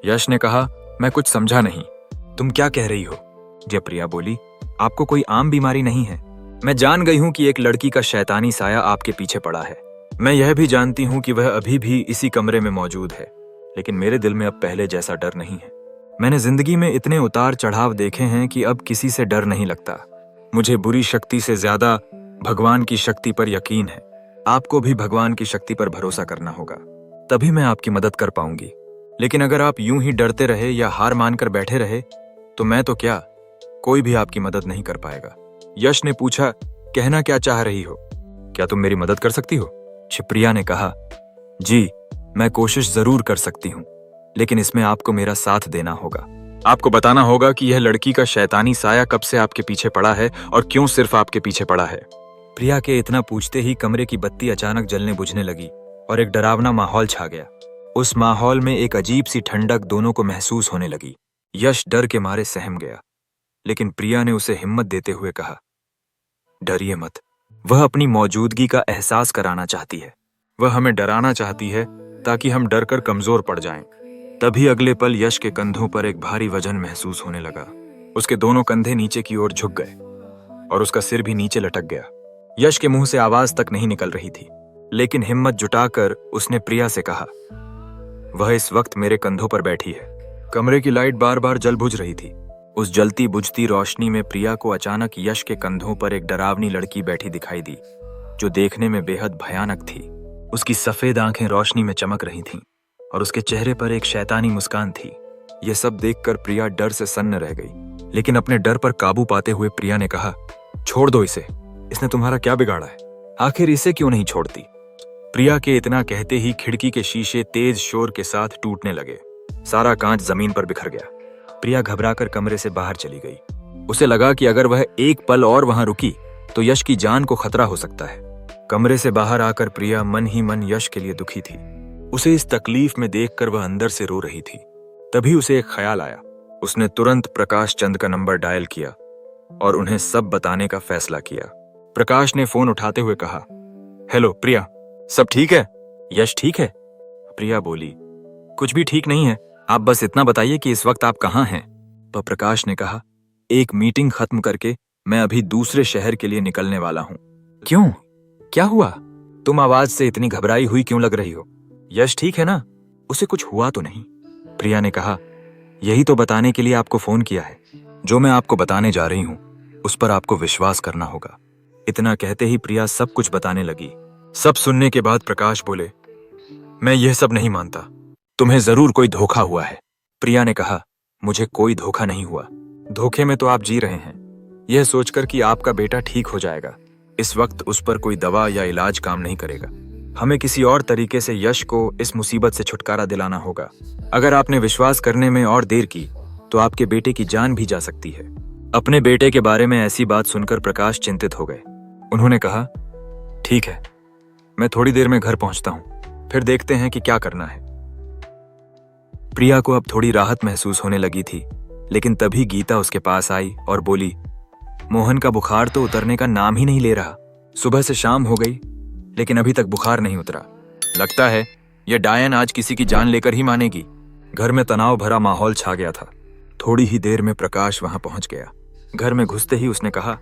यश ने कहा, मैं कुछ समझा नहीं, तुम क्या कह रही हो? जब प्रिया बोली, आपको कोई आम बीमारी नहीं है। मैं जान गई हूँ कि एक लड़की का शैतानी साया आपके पीछे पड़ा है। मैं यह भी जानती हूँ कि वह अभी भी इसी कमरे में मौजूद है, लेकिन मेरे दिल में अब पहले जैसा डर नहीं है। मैंने जिंदगी में इतने उतार चढ़ाव देखे हैं कि अब किसी से डर नहीं लगता। मुझे बुरी शक्ति से ज्यादा भगवान की शक्ति पर यकीन है। आपको भी भगवान की शक्ति पर भरोसा करना होगा, तभी मैं आपकी मदद कर पाऊंगी। लेकिन अगर आप यूं ही डरते रहे या हार मानकर बैठे रहे तो मैं तो क्या, कोई भी आपकी मदद नहीं कर पाएगा। यश ने पूछा, कहना क्या चाह रही हो? क्या तुम मेरी मदद कर सकती हो? प्रिया ने कहा, जी मैं कोशिश जरूर कर सकती हूँ, लेकिन इसमें आपको मेरा साथ देना होगा। आपको बताना होगा कि यह लड़की का शैतानी साया कब से आपके पीछे पड़ा है और क्यों सिर्फ आपके पीछे पड़ा है। प्रिया के इतना पूछते ही कमरे की बत्ती अचानक जलने बुझने लगी और एक डरावना माहौल छा गया। उस माहौल में एक अजीब सी ठंडक दोनों को महसूस होने लगी। यश डर के मारे सहम गया, लेकिन प्रिया ने उसे हिम्मत देते हुए कहा, डरिए मत। वह अपनी मौजूदगी का एहसास कराना चाहती है। वह हमें डराना चाहती है ताकि हम डर कर कमजोर पड़ जाएं। तभी अगले पल यश के कंधों पर एक भारी वजन महसूस होने लगा। उसके दोनों कंधे नीचे की ओर झुक गए और उसका सिर भी नीचे लटक गया। यश के मुंह से आवाज तक नहीं निकल रही थी, लेकिन हिम्मत जुटाकर उसने प्रिया से कहा, वह इस वक्त मेरे कंधों पर बैठी है। कमरे की लाइट बार बार जल बुझ रही थी। उस जलती बुझती रोशनी में प्रिया को अचानक यश के कंधों पर एक डरावनी लड़की बैठी दिखाई दी, जो देखने में बेहद भयानक थी। उसकी सफेद आंखें रोशनी में चमक रही थीं और उसके चेहरे पर एक शैतानी मुस्कान थी। यह सब देखकर प्रिया डर से सन्न रह गई, लेकिन अपने डर पर काबू पाते हुए प्रिया ने कहा, छोड़ दो इसे, इसने तुम्हारा क्या बिगाड़ा है? आखिर इसे क्यों नहीं छोड़ती? प्रिया के इतना कहते ही खिड़की के शीशे तेज शोर के साथ टूटने लगे। सारा कांच जमीन पर बिखर गया। प्रिया घबराकर कमरे से बाहर चली गई। उसे लगा कि अगर वह एक पल और वहां रुकी तो यश की जान को खतरा हो सकता है। कमरे से बाहर आकर प्रिया मन ही मन यश के लिए दुखी थी। उसे इस तकलीफ में देखकर वह अंदर से रो रही थी। तभी उसे एक ख्याल आया। उसने तुरंत प्रकाश चंद का नंबर डायल किया और उन्हें सब बताने का फैसला किया। प्रकाश ने फोन उठाते हुए कहा, हेलो प्रिया, सब ठीक है? यश ठीक है? प्रिया बोली, कुछ भी ठीक नहीं है, आप बस इतना बताइए कि इस वक्त आप कहाँ हैं? तो प्रकाश ने कहा, एक मीटिंग खत्म करके मैं अभी दूसरे शहर के लिए निकलने वाला हूँ। क्यों, क्या हुआ? तुम आवाज से इतनी घबराई हुई क्यों लग रही हो? यश ठीक है ना? उसे कुछ हुआ तो नहीं? प्रिया ने कहा, यही तो बताने के लिए आपको फोन किया है। जो मैं आपको बताने जा रही हूँ उस पर आपको विश्वास करना होगा। इतना कहते ही प्रिया सब कुछ बताने लगी। सब सुनने के बाद प्रकाश बोले, मैं यह सब नहीं मानता, तुम्हें जरूर कोई धोखा हुआ है। प्रिया ने कहा, मुझे कोई धोखा नहीं हुआ। धोखे में तो आप जी रहे हैं, यह सोचकर कि आपका बेटा ठीक हो जाएगा। इस वक्त उस पर कोई दवा या इलाज काम नहीं करेगा। हमें किसी और तरीके से यश को इस मुसीबत से छुटकारा दिलाना होगा। अगर आपने विश्वास करने में और देर की तो आपके बेटे की जान भी जा सकती है। अपने बेटे के बारे में ऐसी बात सुनकर प्रकाश चिंतित हो गए। उन्होंने कहा, ठीक है, मैं थोड़ी देर में घर पहुंचता हूं, फिर देखते हैं कि क्या करना है। प्रिया को अब थोड़ी राहत महसूस होने लगी थी, लेकिन तभी गीता उसके पास आई और बोली, मोहन का बुखार तो उतरने का नाम ही नहीं ले रहा। सुबह से शाम हो गई लेकिन अभी तक बुखार नहीं उतरा। लगता है यह डायन आज किसी की जान लेकर ही मानेगी। घर में तनाव भरा माहौल छा गया था। थोड़ी ही देर में प्रकाश वहां पहुंच गया। घर में घुसते ही उसने कहा,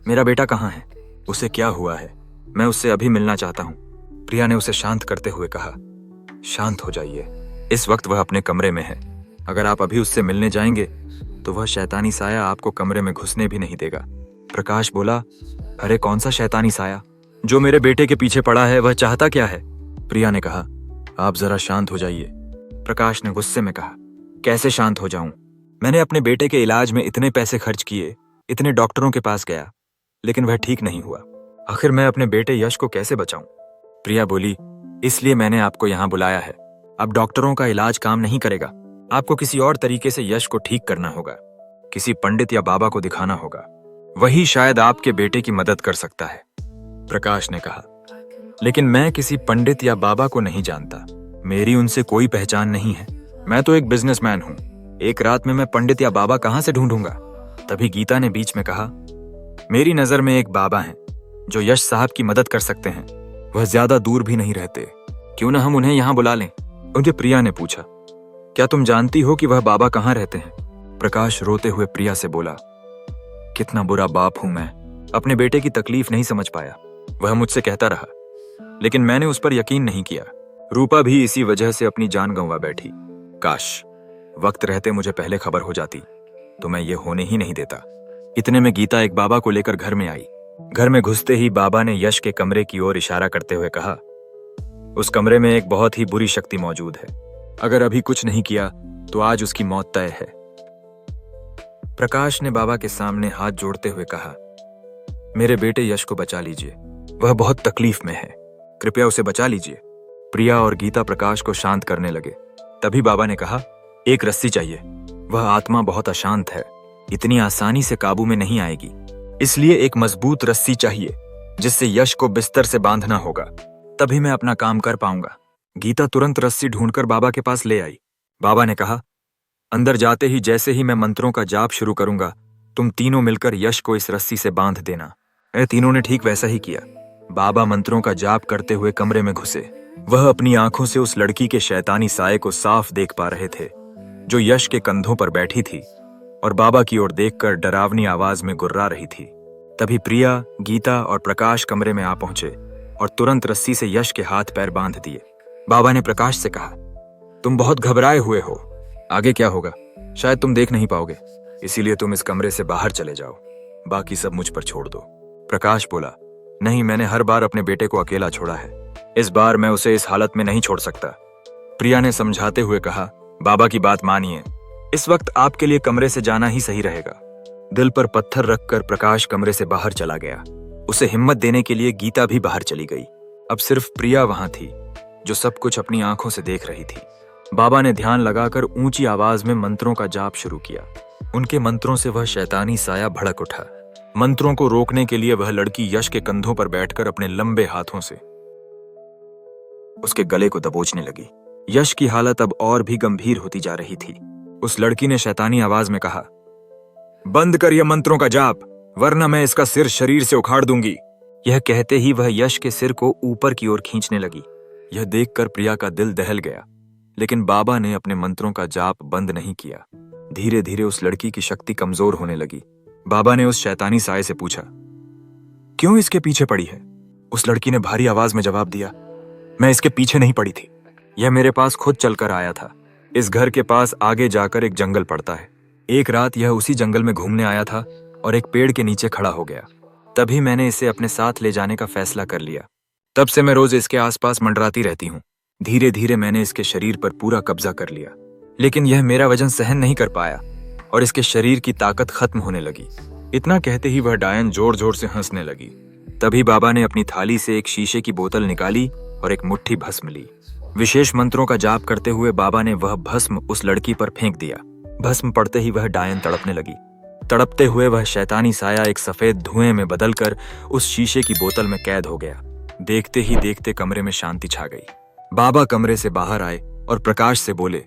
मेरा बेटा कहाँ है? उसे क्या हुआ है? मैं उससे अभी मिलना चाहता हूँ। प्रिया ने उसे शांत करते हुए कहा, शांत हो जाइए, इस वक्त वह अपने कमरे में है। अगर आप अभी उससे मिलने जाएंगे तो वह शैतानी साया आपको कमरे में घुसने भी नहीं देगा। प्रकाश बोला, अरे कौन सा शैतानी साया? जो मेरे बेटे के पीछे पड़ा है वह चाहता क्या है? प्रिया ने कहा, आप जरा शांत हो जाइए। प्रकाश ने गुस्से में कहा, कैसे शांत हो जाऊं? मैंने अपने बेटे के इलाज में इतने पैसे खर्च किए, इतने डॉक्टरों के पास गया, लेकिन वह ठीक नहीं हुआ। आखिर मैं अपने बेटे यश को कैसे बचाऊं? प्रिया बोली, इसलिए मैंने आपको यहाँ बुलाया है। अब डॉक्टरों का इलाज काम नहीं करेगा। आपको किसी और तरीके से यश को ठीक करना होगा। किसी पंडित या बाबा को दिखाना होगा, वही शायद आपके बेटे की मदद कर सकता है। प्रकाश ने कहा, लेकिन मैं किसी पंडित या बाबा को नहीं जानता। मेरी उनसे कोई पहचान नहीं है। मैं तो एक बिजनेसमैन हूँ। एक रात में मैं पंडित या बाबा कहाँ से ढूंढूंगा? तभी गीता ने बीच में कहा, मेरी नजर में एक बाबा हैं जो यश साहब की मदद कर सकते हैं। वह ज्यादा दूर भी नहीं रहते, क्यों ना हम उन्हें यहाँ बुला लें? उनके प्रिया ने पूछा, क्या तुम जानती हो कि वह बाबा कहाँ रहते हैं? प्रकाश रोते हुए प्रिया से बोला, कितना बुरा बाप हूं मैं। अपने बेटे की तकलीफ नहीं समझ पाया। वह मुझसे कहता रहा, लेकिन मैंने उस पर यकीन नहीं किया। रूपा भी इसी वजह से अपनी जान गंवा बैठी। काश वक्त रहते मुझे पहले खबर हो जाती तो मैं ये होने ही नहीं देता। इतने में गीता एक बाबा को लेकर घर में आई। घर में घुसते ही बाबा ने यश के कमरे की ओर इशारा करते हुए कहा, उस कमरे में एक बहुत ही बुरी शक्ति मौजूद है। अगर अभी कुछ नहीं किया तो आज उसकी मौत तय है। प्रकाश ने बाबा के सामने हाथ जोड़ते हुए कहा, मेरे बेटे यश को बचा लीजिए, वह बहुत तकलीफ में है, कृपया उसे बचा लीजिए। प्रिया और गीता प्रकाश को शांत करने लगे। तभी बाबा ने कहा, एक रस्सी चाहिए, वह आत्मा बहुत अशांत है, इतनी आसानी से काबू में नहीं आएगी, इसलिए एक मजबूत रस्सी चाहिए जिससे यश को बिस्तर से बांधना होगा, तभी मैं अपना काम कर पाऊंगा। गीता तुरंत रस्सी ढूंढकर बाबा के पास ले आई। बाबा ने कहा, अंदर जाते ही जैसे ही मैं मंत्रों का जाप शुरू करूंगा, तुम तीनों मिलकर यश को इस रस्सी से बांध देना। तीनों ने ठीक वैसा ही किया। बाबा मंत्रों का जाप करते हुए कमरे में घुसे। वह अपनी आंखों से उस लड़की के शैतानी साये को साफ देख पा रहे थे, जो यश के कंधों पर बैठी थी और बाबा की ओर देखकर डरावनी आवाज में गुर्रा रही थी। तभी प्रिया, गीता और प्रकाश कमरे में आ पहुंचे और तुरंत रस्सी से यश के हाथ पैर बांध दिए। बाबा ने प्रकाश से कहा, तुम बहुत घबराए हुए हो, आगे क्या होगा शायद तुम देख नहीं पाओगे, इसीलिए तुम इस कमरे से बाहर चले जाओ, बाकी सब मुझ पर छोड़ दो। प्रकाश बोला, नहीं, मैंने हर बार अपने बेटे को अकेला छोड़ा है, इस बार मैं उसे इस हालत में नहीं छोड़ सकता। प्रिया ने समझाते हुए कहा, बाबा की बात मानिए, इस वक्त आपके लिए कमरे से जाना ही सही रहेगा। दिल पर पत्थर रखकर प्रकाश कमरे से बाहर चला गया। उसे हिम्मत देने के लिए गीता भी बाहर चली गई। अब सिर्फ प्रिया वहां थी, जो सब कुछ अपनी आंखों से देख रही थी। बाबा ने ध्यान लगाकर ऊंची आवाज में मंत्रों का जाप शुरू किया। उनके मंत्रों से वह शैतानी साया भड़क उठा। मंत्रों को रोकने के लिए वह लड़की यश के कंधों पर बैठकर अपने लंबे हाथों से उसके गले को दबोचने लगी। यश की हालत अब और भी गंभीर होती जा रही थी। उस लड़की ने शैतानी आवाज में कहा, बंद कर यह मंत्रों का जाप, वरना मैं इसका सिर शरीर से उखाड़ दूंगी। यह कहते ही वह यश के सिर को ऊपर की ओर खींचने लगी। यह देखकर प्रिया का दिल दहल गया, लेकिन बाबा ने अपने मंत्रों का जाप बंद नहीं किया। धीरे धीरे उस लड़की की शक्ति कमजोर होने लगी। बाबा ने उस शैतानी साये से पूछा, क्यों इसके पीछे पड़ी है? उस लड़की ने भारी आवाज में जवाब दिया, मैं इसके पीछे नहीं पड़ी थी, यह मेरे पास खुद चलकर आया था। इस घर के पास आगे जाकर एक जंगल पड़ता है। एक रात यह उसी जंगल में घूमने आया था और एक पेड़ के नीचे खड़ा हो गया। तभी मैंने इसे अपने साथ ले जाने का फैसला कर लिया। तब से मैं रोज इसके आसपास मंडराती रहती हूँ। धीरे धीरे मैंने इसके शरीर पर पूरा कब्जा कर लिया, लेकिन यह मेरा वजन सहन नहीं कर पाया और इसके शरीर की ताकत खत्म होने लगी। इतना कहते ही वह डायन जोर जोर से हंसने लगी। तभी बाबा ने अपनी थाली से एक शीशे की बोतल निकाली और एक मुट्ठी भस्म ली। विशेष मंत्रों का जाप करते हुए बाबा ने वह भस्म उस लड़की पर फेंक दिया। भस्म पड़ते ही वह डायन तड़पने लगी। तड़पते हुए वह शैतानी साया एक सफेद धुएं में बदलकर उस शीशे की बोतल में कैद हो गया। देखते ही देखते कमरे में शांति छा गई। बाबा कमरे से बाहर आए और प्रकाश से बोले,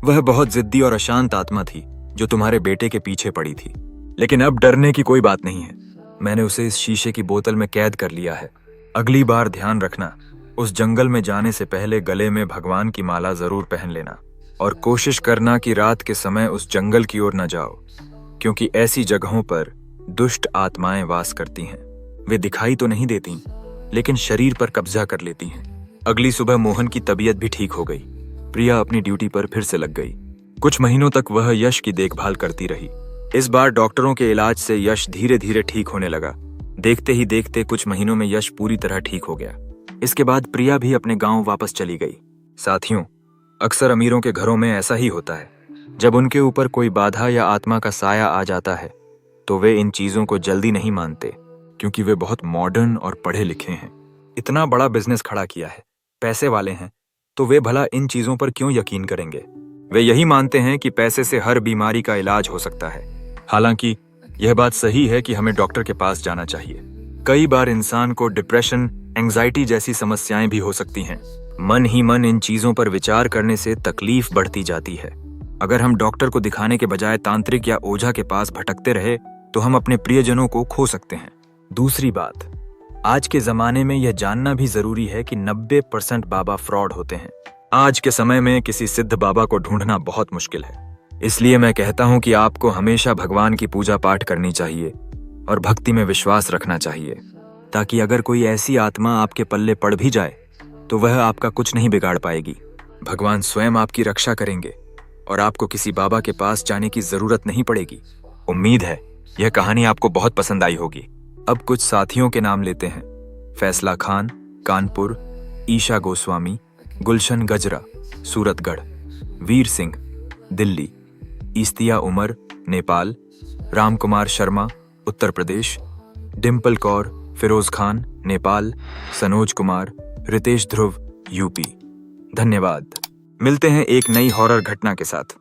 वह बहुत जिद्दी और अशांत आत्मा थी जो तुम्हारे बेटे के पीछे पड़ी थी, लेकिन अब डरने की कोई बात नहीं है। मैंने उसे इस शीशे की बोतल में कैद कर लिया है। अगली बार ध्यान रखना, उस जंगल में जाने से पहले गले में भगवान की माला जरूर पहन लेना और कोशिश करना कि रात के समय उस जंगल की ओर न जाओ, क्योंकि ऐसी जगहों पर दुष्ट आत्माएं वास करती हैं। वे दिखाई तो नहीं देती, लेकिन शरीर पर कब्जा कर लेती हैं। अगली सुबह मोहन की तबीयत भी ठीक हो गई। प्रिया अपनी ड्यूटी पर फिर से लग गई। कुछ महीनों तक वह यश की देखभाल करती रही। इस बार डॉक्टरों के इलाज से यश धीरे धीरे ठीक होने लगा। देखते ही देखते कुछ महीनों में यश पूरी तरह ठीक हो गया। इसके बाद प्रिया भी अपने गांव वापस चली गई। साथियों, अक्सर अमीरों के घरों में ऐसा ही होता है। जब उनके ऊपर कोई बाधा या आत्मा का साया आ जाता है तो वे इन चीजों को जल्दी नहीं मानते, क्योंकि वे बहुत मॉडर्न और पढ़े लिखे हैं। इतना बड़ा बिजनेस खड़ा किया है, पैसे वाले हैं, तो वे भला इन चीजों पर क्यों यकीन करेंगे? वे यही मानते हैं कि पैसे से हर बीमारी का इलाज हो सकता है। हालांकि यह बात सही है कि हमें डॉक्टर के पास जाना चाहिए। कई बार इंसान को डिप्रेशन, एंजाइटी जैसी समस्याएं भी हो सकती हैं। मन ही मन इन चीजों पर विचार करने से तकलीफ बढ़ती जाती है। अगर हम डॉक्टर को दिखाने के बजाय तांत्रिक या ओझा के पास भटकते रहे तो हम अपने प्रियजनों को खो सकते हैं। दूसरी बात, आज के जमाने में यह जानना भी जरूरी है कि 90% बाबा फ्रॉड होते हैं। आज के समय में किसी सिद्ध बाबा को ढूंढना बहुत मुश्किल है। इसलिए मैं कहता हूं कि आपको हमेशा भगवान की पूजा पाठ करनी चाहिए, और भक्ति में विश्वास रखना चाहिए, ताकि अगर कोई ऐसी आत्मा आपके पल्ले पड़ भी जाए तो वह आपका कुछ नहीं बिगाड़ पाएगी। भगवान स्वयं आपकी रक्षा करेंगे और आपको किसी बाबा के पास जाने की जरूरत नहीं पड़ेगी। उम्मीद है यह कहानी आपको बहुत पसंद आई होगी। अब कुछ साथियों के नाम लेते हैं। फैसला खान, कानपुर, ईशा गोस्वामी, गुलशन गजरा, सूरतगढ़, वीर सिंह, दिल्ली, इस्तिया उमर, नेपाल, राम कुमार शर्मा, उत्तर प्रदेश, डिम्पल कौर, फिरोज खान, नेपाल, सनोज कुमार, रितेश ध्रुव, यूपी। धन्यवाद। मिलते हैं एक नई हॉरर घटना के साथ।